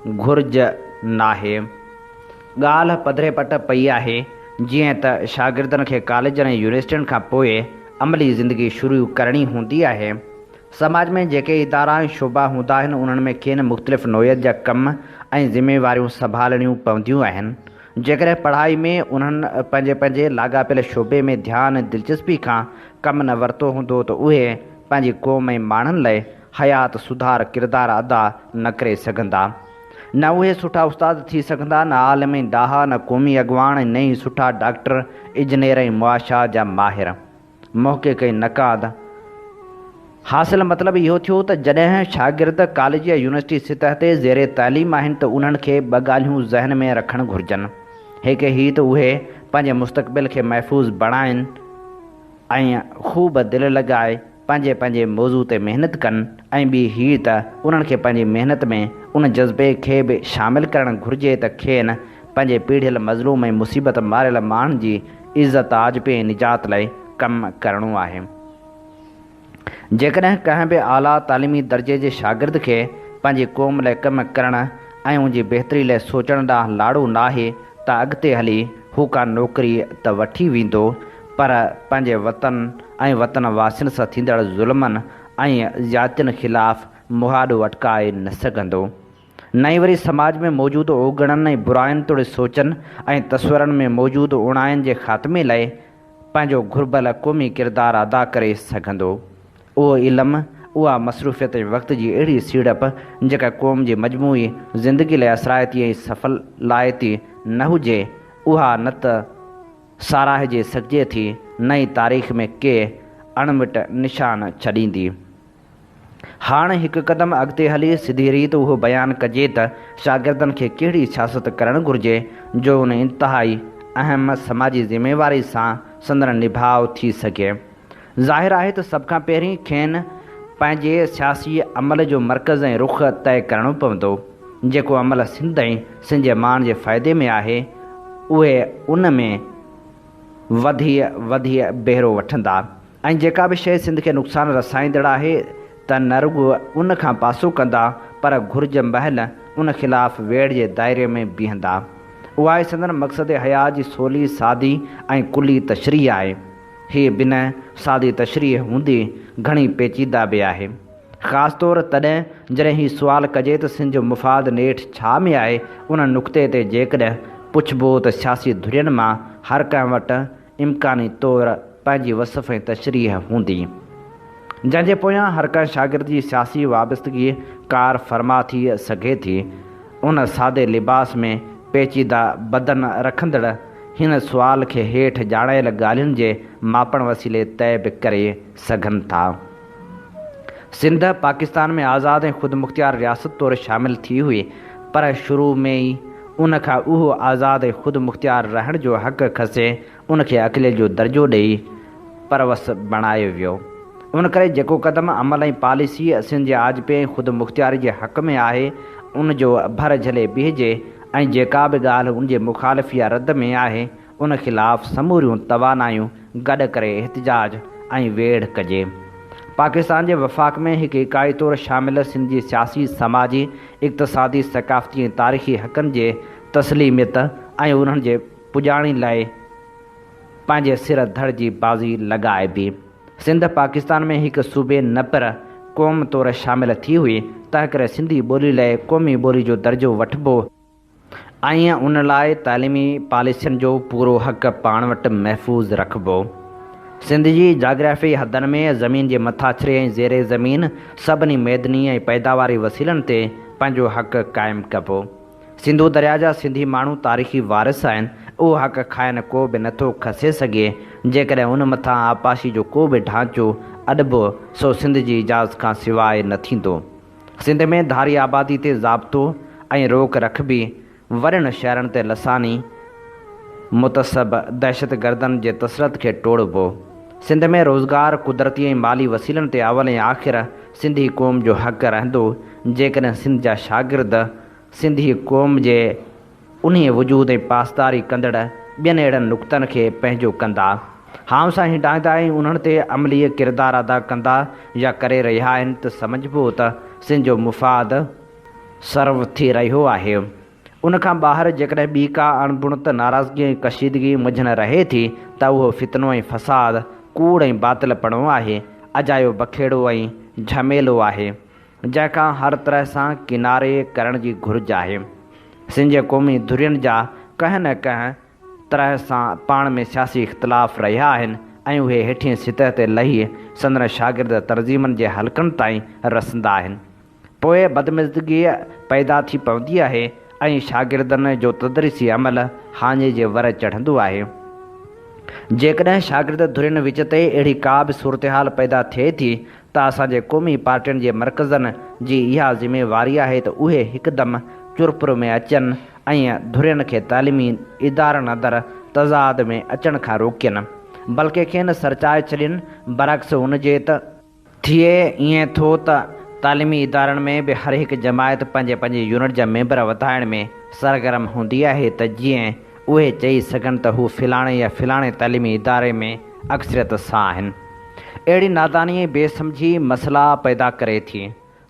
घुर्ज नाहे। ॻाल्हि पधरे पट पई आहे जीअं त शागिर्दनि खे कॉलेजनि ऐं यूनिवर्सिटियुनि खां पोइ अमली ज़िंदगी शुरू करणी हूंदी आहे। समाज में जेके इदारा ऐं शोबा हूंदा आहिनि उन्हनि में खेनि मुख़्तलिफ़ नौयत जा कम ऐं ज़िम्मेवारियूं संभालणियूं पवंदियूं आहिनि। जेकॾहिं पढ़ाई में उन्हनि पंहिंजे लाॻापियल शोबे में ध्यानु ऐं दिलचस्पी खां कमु न वरितो हूंदो त उहे पंहिंजी क़ौम ऐं माण्हुनि लाइ हयात सुधार किरदारु अदा न करे सघंदा। न उहे सुठा उस्ताद थी सघंदा, न आलिम ऐं ॾाहा, न क़ौमी अॻवान, ऐं न ई सुठा डॉक्टर इंजीनियर ऐं मुआशा जा माहिर। मुहक़िक़ ऐं नक़ाद हासिल मतिलबु इहो थियो त जॾहिं शागिर्द कॉलेज या यूनिवर्सिटी सतह ते ज़ेरे तालीम आहिनि त उन्हनि खे ॿ ॻाल्हियूं ज़हन में रखणु घुरिजनि। हिकु हीअ त उहे पंहिंजे मुस्तक़बिल खे महफ़ूज़ बणाइनि ऐं ख़ूब दिलि लॻाए पंहिंजे मौज़ू ते महिनत कनि, ऐं ॿी हीअ त उन्हनि खे पंहिंजी महिनत में उन जज़्बे खे बि शामिलु करणु घुरिजे त खेनि पंहिंजे पीढ़ियल मज़लूम ऐं मुसीबत मारियल माण्हुनि जी इज़त आजबे ऐं निजात लाइ कमु करिणो आहे। जेकॾहिं कंहिं बि आला तालीमी दर्जे जे शागिर्द खे पंहिंजी क़ौम लाइ कमु करणु ऐं उनजी बहितरी लाइ सोचण ॾांहुं लाड़ो नाहे त अॻिते हली हू का नौकिरी त वठी वेंदो, पर पंहिंजे वतन ऐं वतन वासियुनि सां थींदड़ ज़ुल्मनि ऐं ज़्यादतियुनि ख़िलाफ़ु मुहाॾो अटकाए न सघंदो। न ई वरी समाज में मौजूदु ओगणनि ऐं बुराइनि तोड़े सोचनि ऐं तस्वरनि में मौजूदु उणाइनि जे ख़ात्मे लाइ पंहिंजो घुर्बल क़ौमी किरदारु अदा करे सघंदो। उहो इल्मु, उहा मसरूफ़ियत ऐं वक़्त जी अहिड़ी सीड़प जेका क़ौम जी मजमूई ज़िंदगी लाइ असराइती ऐं सफ़लाइती न हुजे, उहा न त साराहिजे सघिजे थी, न ई तारीख़ में के अणमिट निशान छॾींदी। हाणे हिकु क़दम अॻिते हली सिधी रीत उहो बयानु कजे त शागिर्दनि खे कहिड़ी सियासत करणु घुरिजे जो उन इंतिहाई अहम समाजी ज़िम्मेवारी सां संदनि निभाउ थी सघे। ज़ाहिर आहे त सभ खां पहिरीं खेनि पंहिंजे सियासी अमल जो मर्कज़ ऐं रुख़ तइ करणो पवंदो। जेको अमल सिंध ऐं सिंध जे माण्हुनि जे फ़ाइदे में आहे उहे उन में वधी बहिरो वठंदा, ऐं जेका बि शइ सिंध खे नुक़सानु रसाईंदड़ आहे त न रुॻो उन खां पासो कंदा, पर घुर्ज महल उन ख़िलाफ़ु वेड़ जे दाइरे में बीहंदा। उहा संदन मक़सद हया जी सोली सादी ऐं कुली तशरीह आहे। हीअ बिन सादी तशरीह हूंदी घणी पेचीदा बि आहे, ख़ासि तौरु तॾहिं जॾहिं हीउ सुवालु कजे त सिंध जो मुफ़ाद नेठि छा में आहे। उन नुक़्ते ते जेकॾहिं पुछबो त सियासी धुरियुनि मां हर कंहिं वटि इम्कानी तौरु पंहिंजी वसफ़ ऐं तशरीह हूंदी, जंहिंजे पोयां हर कंहिं शागिर्द जी सियासी वाबस्तगी कार फरमा थी सघे थी। उन सादे लिबास में पेचीदा बदन रखंदड़ हिन सुवाल खे हेठि ॼाणायल ॻाल्हियुनि जे मापण वसीले तइ बि करे सघनि था। सिंध पाकिस्तान में आज़ादु ऐं ख़ुदि मुख़्तियार रियासत तौरु शामिलु थी हुई, पर शुरू में ई उन खां उहो आज़ादु ऐं ख़ुदि मुख़्तियार रहण जो हक़ खसे उनखे अक़िले जो दर्जो ॾेई परवस बणायो वियो। उन करे जेको क़दम अमल ऐं पॉलिसी सिंध जे आजबे ऐं ख़ुदि मुख़्तियारी जे हक़ में आहे उन जो भर झले बीहजे, ऐं जेका बि ॻाल्हि उन जे मुखालिफ़ या रद में आहे उन ख़िलाफ़ु समूरियूं तवानायूं गॾु करे एहतिजाज ऐं वेड़ कजे। पाकिस्तान जे वफ़ाक़ में हिकु इकाई तौरु शामिल सिंध जी सियासी समाजी इक़्तिसादी सक़ाफ़ती ऐं तारीख़ी हक़नि जे तस्लीमियत ऐं उन्हनि जे पुॼाणी लाइ पंहिंजे सिर धड़ जी बाज़ी लॻाइबी। सिंध पाकिस्तान में हिकु सूबे न पर क़ौम तौरु शामिलु थी हुई, तंहिं करे सिंधी ॿोली लाइ क़ौमी ॿोली जो दर्जो वठिबो ऐं उन लाइ तालीमी पॉलिसियुनि जो पूरो हक़ पाण वटि महफ़ूज़ रखिबो। सिंध जी जाग्राफ़ी हदनि में ज़मीन जे मथाछिरे ऐं ज़ेरे ज़मीन सभिनी मैदनी ऐं पैदावारी वसीलनि ते पंहिंजो हक़ क़ाइमु कबो। सिंधू दरिया जा सिंधी माण्हू तारीख़ी वारिस आहिनि। उहो हक़ खाइण को बि नथो खसे सघे। जेकॾहिं उन मथां आपाशी जो को बि ढांचो अॾिबो सो सिंध जी इजाज़त खां सवाइ न थींदो। सिंध में धारी आबादी ते ज़ाब्तो ऐं रोक रखबी, वरनि शहरनि ते लसानी मुतसब दहशत गर्दनि जे तसरत खे टोड़बो। सिंध में रोज़गार, कुदरती ऐं माली वसीलनि ते अवल ऐं आख़िर सिंधी क़ौम जो हक़ रहंदो जेकॾहिं सिंध जा शागिर्द सिंधी क़ौम जे उन वजूद ऐं पासदारी कंदड़ ॿियनि अहिड़नि नुक़्तनि खे पंहिंजो कंदा, हाम सां हिटाईंदा ऐं उन्हनि ते अमली किरदारु अदा कंदा या करे रहिया आहिनि त सम्झिबो त सिंध जो मुफ़ाद सर्व थी रहियो आहे। उनखां ॿाहिरि जेकॾहिं ॿी का अणबुणत नाराज़गी ऐं कशीदगी मुंझ न रहे थी त उहो फितनो ऐं फ़साद, कूड़ ऐं बातिलपणो आहे, अजायो बखेड़ो ऐं झमेलो आहे जंहिंखां हर तरह सां किनारे करण जी घुरिज आहे। सिंध जे क़ौमी धुरियुनि जा कंहिं न कंहिं तरह सां पाण में सियासी इख़्तिलाफ़ रहिया आहिनि ऐं उहे हेठिएं सतह ते लही संदन शागिर्द तर्ज़ीमनि जे हलकनि ताईं रसंदा आहिनि। पोइ बदमिज़गी पैदा थी पवंदी आहे ऐं शागिर्दनि जो तदरीसी अमल हाञे जे वर चढ़ंदो आहे। जेकॾहिं शागिर्द धुरियुनि विच ते अहिड़ी का बि सूरतहाल पैदा थिए थी त असांजे क़ौमी पार्टियुनि जे मर्कज़नि जी इहा ज़िमेवारी आहे त उहे हिकदमि चुरपुर में अचनि ऐं धुरियुनि खे तालीमी इदारनि अंदरि तज़ाद में अचण खां रोकियनि, बल्कि खेनि सरचाए छॾनि। बरक्स हुन जे त थिए ईअं थो त तालीमी इदारनि में बि हर हिकु जमायत पंहिंजे पंहिंजे यूनिट जा मेंबर वधाइण में सरगर्म हूंदी आहे त जीअं उहे चई सघनि त हू फ़िलाणे या फ़िलाणे तालीमी इदारे में अक्सरियत सां आहिनि। अहिड़ी नादानी ऐं बेसमझी मसइला पैदा करे थी।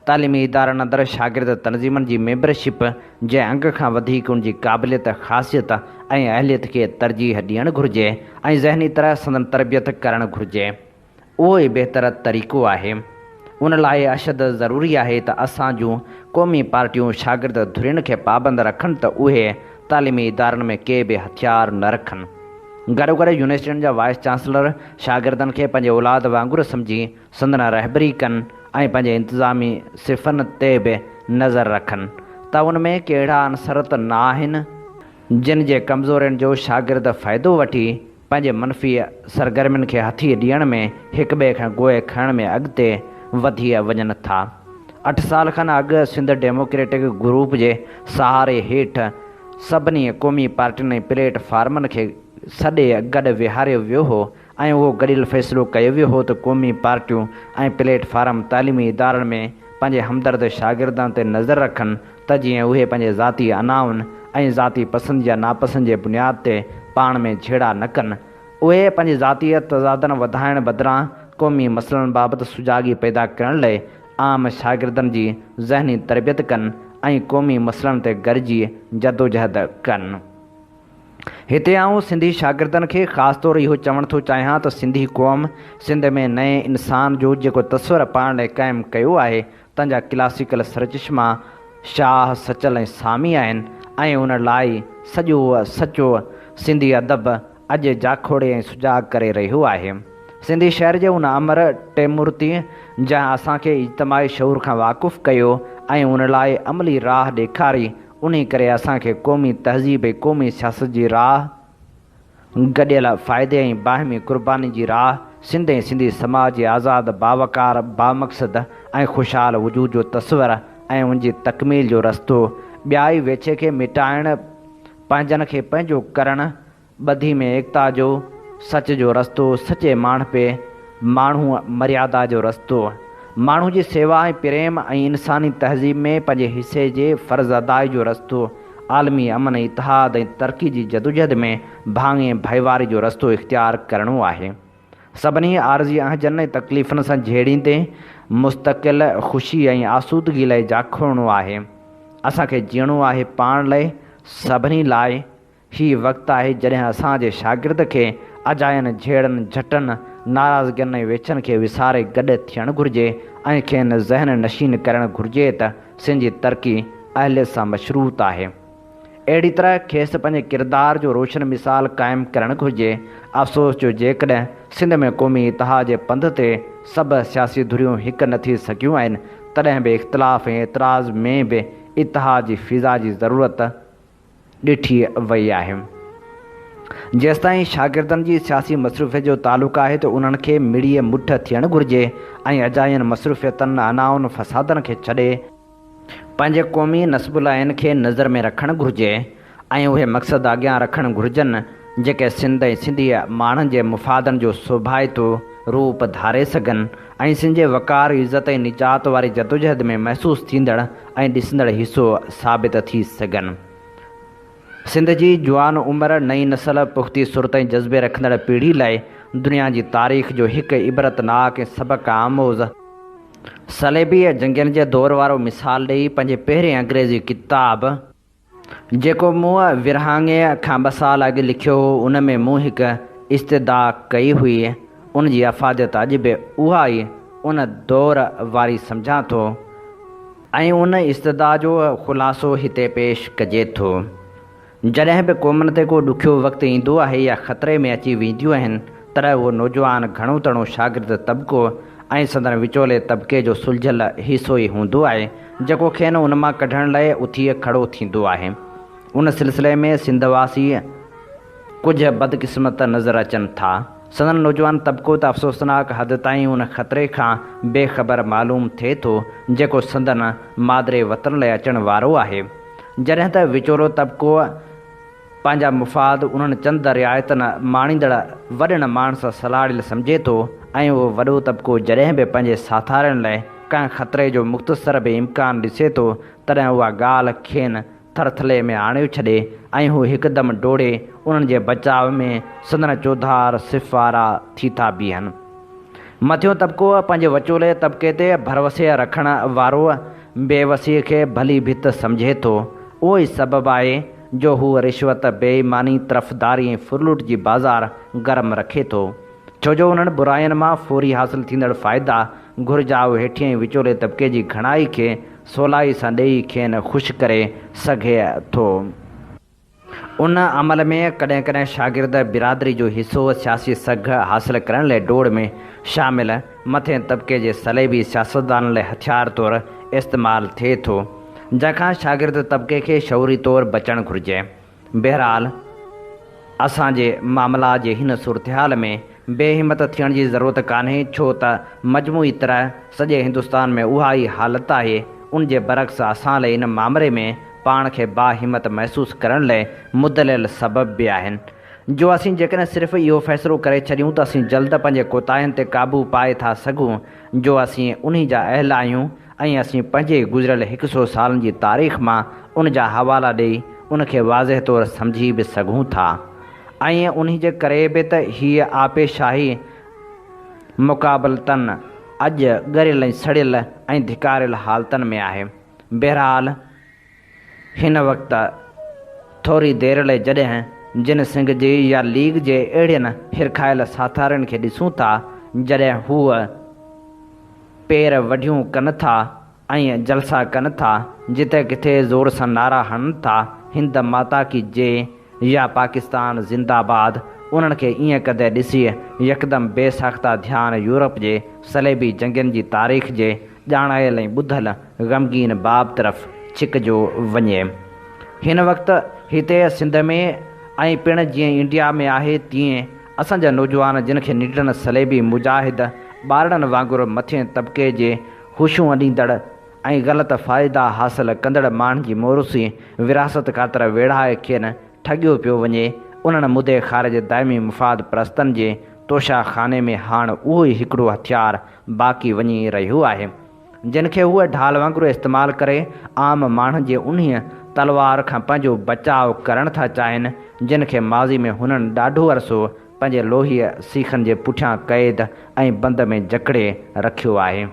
तालीमी इदारनि अंदरि शागिर्द तनज़ीमनि जी मेंबरशिप जे अंग खां वधीक उनजी क़ाबिलियत, ख़ासियत ऐं अहलियत खे तरजीह ॾियणु घुरिजे ऐं ज़हनी तरह संदन तरबियत करणु घुरिजे। उहो ई बहितर तरीक़ो आहे। उन लाइ अशद ज़रूरी आहे त असां जूं क़ौमी पार्टियूं शागिर्द धुरियुनि खे पाबंद रखनि त उहे तालीमी इदारनि में के बि हथियार न रखनि। गॾोगॾु यूनिवर्सिटियुनि जा वाइस चांसलर शागिर्दनि खे पंहिंजे औलाद वांगुरु सम्झी संदन रहबरी कनि ऐं पंहिंजे इंतिज़ामी सिफ़नि ते बि नज़र रखनि त उन में कहिड़ा अनसर त न आहिनि जिन जे कमज़ोरियुनि जो शागिर्द फ़ाइदो वठी पंहिंजे मनफ़ी सरगर्मियुनि खे हथी ॾियण में हिक ॿिए खां गोए खणण में अॻिते वधी वञनि था। 8 साल खनि अॻु सिंध डेमोक्रेटिक ग्रुप जे सहारे हेठि सभिनी क़ौमी पार्टियुनि ऐं प्लेटफार्मनि खे सॾे गॾु विहारियो वियो हो ऐं उहो गॾियल फ़ैसिलो कयो वियो हो त क़ौमी पार्टियूं ऐं प्लेटफार्म तालीमी इदारनि में पंहिंजे हमदर्द शागिर्दनि ते नज़र रखनि त जीअं उहे पंहिंजे ज़ाती अनाउनि ऐं ज़ाती पसंदि या नापसंदि जे बुनियाद ते पाण में झेड़ा न कनि। उहे पंहिंजे ज़ाती तज़ादनि वधाइण बदिरां क़ौमी मसइलनि बाबति सुजाॻी पैदा करण लाइ आम शागिर्दनि जी ज़हनी तरबियत कनि ऐं क़ौमी मसइलनि ते गॾिजी जदोजहद कनि। हिते आऊं सिंधी शागिर्दनि खे ख़ासि तौरु इहो चवणु थो चाहियां त सिंधी क़ौम सिंध में नए इंसान जो जेको तस्वर पाण लाइ क़ाइमु कयो आहे तंहिंजा क्लासिकल सरचश्मा शाह, सचल ऐं सामी आहिनि ऐं उन लाइ सचो सिंधी अदब अॼु जाखोड़े ऐं सुजाॻ करे रहियो आहे। सिंधी शहर जे उन अमर टेमूर्ति जंहिं असांखे इज्तमाही शऊर खां वाक़ुफ़ु कयो ऐं उन लाइ अमली राह ॾेखारी, उन करे असांखे क़ौमी तहज़ीब ऐं क़ौमी सियासत जी राह, गॾियल फ़ाइदे ऐं बाहिमी क़ुर्बानी जी राह, सिंध ऐं सिंधी समाज जे आज़ाद, बावकार, बामक़सद ऐं ख़ुशहाल वजूद जो तस्वर ऐं उनजी तकमील जो रस्तो, ॿियाई वेछे खे मिटाइण, पंहिंजनि खे पंहिंजो करणु, ॿधी में एकता जो, सच जो रस्तो, सचे माण्हू माण्हू मर्यादा जो रस्तो, माण्हू जी सेवा ऐं प्रेम ऐं इंसानी तहज़ीब में पंहिंजे हिसे जे फ़र्ज़ अदाई जो रस्तो, आलमी अमन, इतिहाद ऐं तरक़ी जी जदोजहद में भाङ ऐं भाईवारी जो रस्तो इख़्तियार करणो आहे। सभिनी आरज़ी अहजनि ऐं तकलीफ़ुनि सां झेड़ींदे मुस्तक़िल ख़ुशी ऐं आसूदगी लाइ जाखोड़णो आहे। असांखे जीअणो आहे पाण लाइ, सभिनी लाइ। हीउ वक़्तु आहे जॾहिं असांजे शागिर्द खे अजायनि, झेड़नि, झटनि, नाराज़गियुनि ऐं वेछनि खे विसारे गॾु थियणु घुरिजे ऐं खेनि ज़हन नशीन करणु घुरिजे त सिंध जी तरक़ी अहलियत सां मशरूत आहे। अहिड़ी तरह खेसि पंहिंजे किरदार जो रोशन मिसाल क़ाइमु करणु घुरिजे। अफ़सोस जो जेकॾहिं सिंध में क़ौमी इतिहाद जे पंध ते सभु सियासी धुरियूं हिकु न थी सघियूं आहिनि, तॾहिं बि इख़्तिलाफ़ ऐं एतिराज़ में बि इतिहाद जी फ़िज़ा जी ज़रूरत ॾिठी वई आहे। जेसिताईं शागिर्दनि जी सियासी मसरूफ़ियत जो तालुक़ु आहे त उन्हनि खे मिड़ीअ मुठ थियणु घुरिजे ऐं अजायनि मसरूफ़ियतनि, अनाउनि, फ़सादनि खे छॾे पंहिंजे क़ौमी नस्बुल आइन खे नज़र में रखणु घुरिजे ऐं उहे मक़सद अॻियां रखणु घुरिजनि जेके सिंध ऐं सिंधी माण्हुनि जे मुफ़ादनि जो सोभाइतो रूप धारे सघनि ऐं सिंध जे वक़ार इज़त ऐं निजात वारी जदोजहद में महसूसु थींदड़ ऐं ॾिसंदड़ हिसो साबित थी सघनि। सिंध जी जुआन उमिरि नई नस्ल पुख़्ती सुरत ऐं जज़्बे रखंदड़ पीढ़ी लाइ दुनिया जी तारीख़ जो हिकु इबरतनाक ऐं सबक़ आमोज़ सलेबी जंगियुनि जे दौर वारो मिसाल ॾेई पंहिंजे पहिरें अंग्रेज़ी किताब जेको मूं विरहाङे खां 2 साल अॻु लिखियो हो, उन में मूं हिकु इस्तदा कई हुई। उन जी अफ़ादियत अॼु बि उहा ई उन दौर वारी सम्झां थो ऐं उन इस्तदा जो ख़ुलासो हिते पेश कजे थो। जॾहिं बि क़ौमनि ते को ॾुखियो वक़्तु ईंदो आहे या ख़तरे में अची वेंदियूं आहिनि, तॾहिं उहो नौजवान घणो तणो शागिर्द तबिको ऐं संदन विचोले तबिके जो सुलझियल हिसो ई हूंदो आहे जेको खेनि उन मां कढण लाइ उथी खड़ो थींदो आहे। उन सिलसिले में सिंधवासी कुझु बदकिस्मत नज़र अचनि था। संदन नौजवान तबिको त अफ़सोसनाक हद ताईं उन ख़तरे खां बेख़बर मालूम थिए थो जेको संदन मादरे वतन लाइ अचण वारो आहे। जॾहिं त विचोलो तबिको पंहिंजा मुफ़ाद उन्हनि चंद रिआयतनि माणींदड़ वॾनि माण्हुनि सां सलाड़ियल सम्झे थो ऐं उहो वॾो तबिको जॾहिं बि पंहिंजे साथारनि लाइ कंहिं ख़तरे जो मुख़्तसर बि इम्कान ॾिसे थो, तॾहिं उहा ॻाल्हि खेनि थरथले में आणे छॾे ऐं हू हिकदमि डोड़े उन्हनि जे बचाव में संदन चौधार सिफ़ारा थी था बीहनि। मथियों तबिको पंहिंजे विचोले तबिके ते भरवसे रखण वारो बेवसीअ खे भली भित सम्झे थो। उहो ई सबबु आहे जो हू रिश्वत बेईमानी तरफ़दारी ऐं फुरलूट जी बाज़ार गरम रखे थो, छो जो उन्हनि बुराइनि मां फौरी हासिल थींदड़ फ़ाइदा घुरिजाउ हेठिएं विचोले तबिके जी घणाई खे सवलाई सां ॾेई खेनि ख़ुशि करे सघे थो। उन अमल में कॾहिं कॾहिं शागिर्द बिरादरी जो हिसो सियासी सघ हासिल करण लाइ डोड़ में शामिल मथे तबिके जे सलेबी सियासतदान लाइ हथियार तौरु इस्तेमालु थिए थो, जंहिंखां शागिर्द तबिके खे शौरी तौरु बचणु घुरिजे। बहरहाल असांजे मामला जे हिन सूरतहाल में बेहिमत थियण जी ज़रूरत कान्हे, छो त मजमूई तरह सॼे हिंदुस्तान में उहा ई हालत आहे। उन जे बरक्स असां लाइ इन मामले में पाण खे बाहिमत महसूसु करण लाइ मुदलियल सबब बि आहिनि जो असीं जेकॾहिं सिर्फ़ु इहो फ़ैसिलो करे छॾियूं त असीं जल्द पंहिंजे कोताहियुनि ते क़ाबू पाए था सघूं जो असीं उन्ही जा अहल आहियूं ऐं असीं पंहिंजे गुज़िरियल 100 सालनि जी तारीख़ मां उन जा हवाला ॾेई उनखे वाज़ह तौरु सम्झी बि सघूं था। ऐं उन्ही जे करे बि त हीअ आपेशाही मुक़ाबलतन अॼु ॻरियल ऐं सड़ियल ऐं धिकारियल हालतनि में आहे। बहरहाल हिन वक़्तु थोरी देरि लाइ जॾहिं जिन सिंह जी या लीग जे अहिड़ियुनि हिरखायल साथारनि खे ॾिसूं था जॾहिं हूअ पेर वढियूं कनि था ऐं जलसा कनि था, जिते किथे ज़ोर सां नारा हणनि था हिंद माता की जय या पाकिस्तान ज़िंदाबाद, उन्हनि खे ईअं कदे ॾिसी यकदमि बेसाख़्ता ध्यानु यूरोप जे सलेबी जंगियुनि जी तारीख़ जे ॼाणायल ऐं ॿुधल ग़मगीन बाब तरफ़ छिकिजो वञे। हिन वक़्तु हिते सिंध में ऐं पिणु जीअं इंडिया में आहे तीअं असांजा नौजवान जिन खे निडन सलेबी मुजाहिद ॿारनि वांगुरु मथे तबिके जे ख़ुशियूं ॾींदड़ ऐं ग़लति फ़ाइदा हासिल कंदड़ माण्हुनि जी मोरूसी विरासत ख़ातिर वेढ़ाए खेनि ठॻियो पियो वञे। उन्हनि मुदे ख़ारिज दाइमी मुफ़ाद परस्तनि जे तोशा खाने में हाणे उहो ई हिकिड़ो हथियार बाक़ी वञी रहियो आहे जिन खे उहे ढाल वांगुरु इस्तेमालु करे आम माण्हुनि जे उन्हीअ तलवार खां पंहिंजो बचाव करणु था चाहिनि जिन खे माज़ी में हुननि ॾाढो अरसो पंहिंजे लोहीअ सीखनि जे पुठियां क़ैद ऐं बंद में जकड़े रखियो आहे।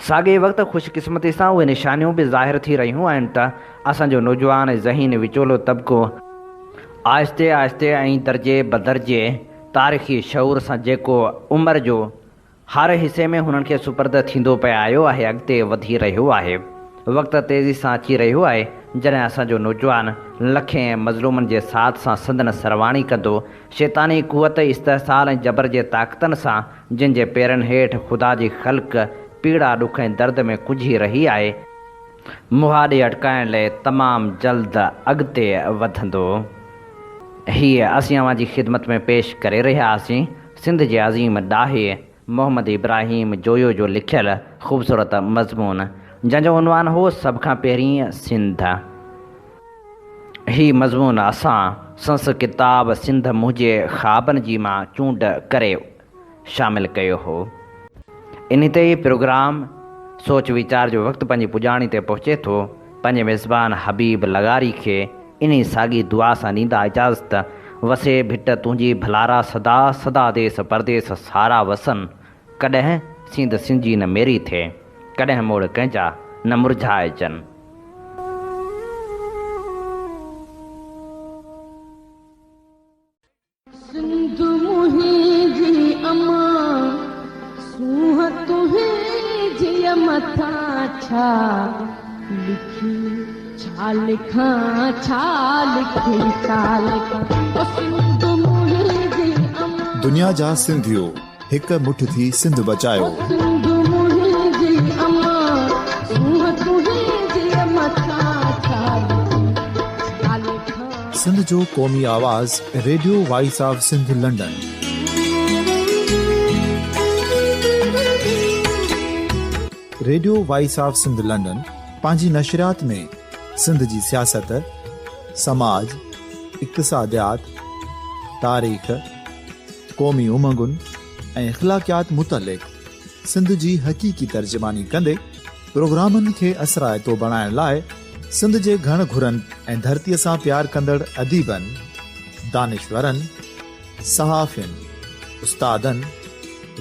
साॻे वक़्तु ख़ुशकिस्मती सां उहे निशानियूं बि ज़ाहिर थी रहियूं आहिनि त असांजो नौजवान ज़हीन विचोलो तबिको आहिस्ते आहिस्ते ऐं दर्जे बदर्जे तारीख़ी शऊर सां जेको उमिरि जो हर हिसे में हुननि खे सुपर्द थींदो पिया आयो आहे, अॻिते वधी रहियो आहे। वक़्तु तेज़ी सां अची रहियो आहे जॾहिं असांजो नौजवान लखें मज़लूमनि जे साथ सां संदन सरवाणी कंदो शैतानी कुवत इस्तेसाल ऐं जबर जे ताक़तनि सां जिन जे पेरनि हेठि ख़ुदा जी ख़ल्क़ पीड़ा ॾुख ऐं दर्द में कुझी रही आहे मुहाॾे अटकाइण लाइ तमामु जल्द अॻिते वधंदो। हीअ असीं अव्हां जी ख़िदमत में पेश करे रहियासीं सिंध जे अज़ीम ॾाहे मोहम्मद इब्राहिम जोयो जो लिखियल ख़ूबसूरत मज़मून जंहिंजो उनवान हो सभ खां पहिरीं सिंध। ही मज़मून असां संस किताब सिंध मुंहिंजे ख़्वाबनि जी मां चूंड करे शामिल कयो हो। इन ते ई प्रोग्राम सोच वीचार जो वक़्तु पंहिंजी पुॼाणी ते पहुचे थो। पंहिंजे मेज़बान हबीब लगारी खे इन साॻी दुआ सां ॾींदा इजाज़त। वसे भिट तुंहिंजी भलारा सदा सदा देस परदेस सारा वसन। कॾहिं सिंध सिंजी न मेरी थिए, कॾहिं मोड़ कंहिंजा न मुरझाइजनि। सिंध मुंहिंजी अमा सूंह तुंहिंजी मथां छा लिखी, छा लिखां छा लिखी, छा लिखां। ओ सिंध मुंहिंजी अमा, दुनिया जा सिंधियो हिक मुठ थी सिंध बचायो। सिंध मुंहिंजी अमा सूंह तुंहिंजी मथां छा लिखी, छा लिखां। सिंध जो क़ौमी आवाज़ Radio voice of Sindh London. Radio voice of Sindh London पंहिंजी नशरियात में सिंध जी सियासत, समाज, इक़्तिसादियात, तारीख़, क़ौमी उमंगुनि ऐं इख़्लाक़ियात मुतलिक़ सिंध जी हक़ीक़ी तर्जुमानी कंदे प्रोग्रामनि खे असराइतो बणाइण लाइ सिंध जे घण घुरनि ऐं धरतीअ सां प्यार कंदड़ अदीबनि, दानिश्वरनि, सहाफ़ियुनि, उस्तादनि,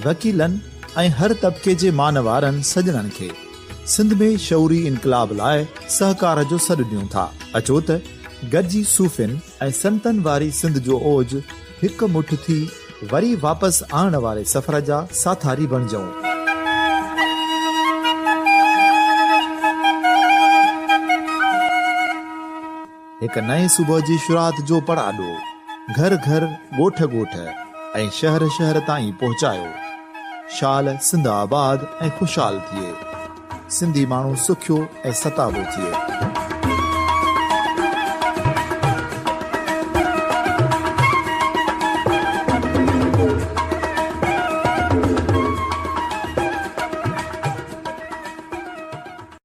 वकीलनि ऐं हर तबिके जे मानवारनि सजणनि खे सिंध में शऊरी इनकलाब लाइ सहकार जो सॾु ॾियूं था। अचो त गॾिजी सूफ़ियुनि ऐं संतनि वारी सिंध जो ओज हिकु मुठ थी वरी वापसि आणण वारे सफ़र जा साथारी बणिजऊं। हिकु नए सुबुह जी शुरूआत जो पड़ाॾो घर घर, ॻोठ ॻोठ ऐं शहर शहर ताईं पहुचायो। शाल सिंध आबाद ऐं ख़ुशहाल थिए, सिंधी माण्हू सुखियो ऐं सताबो थिए।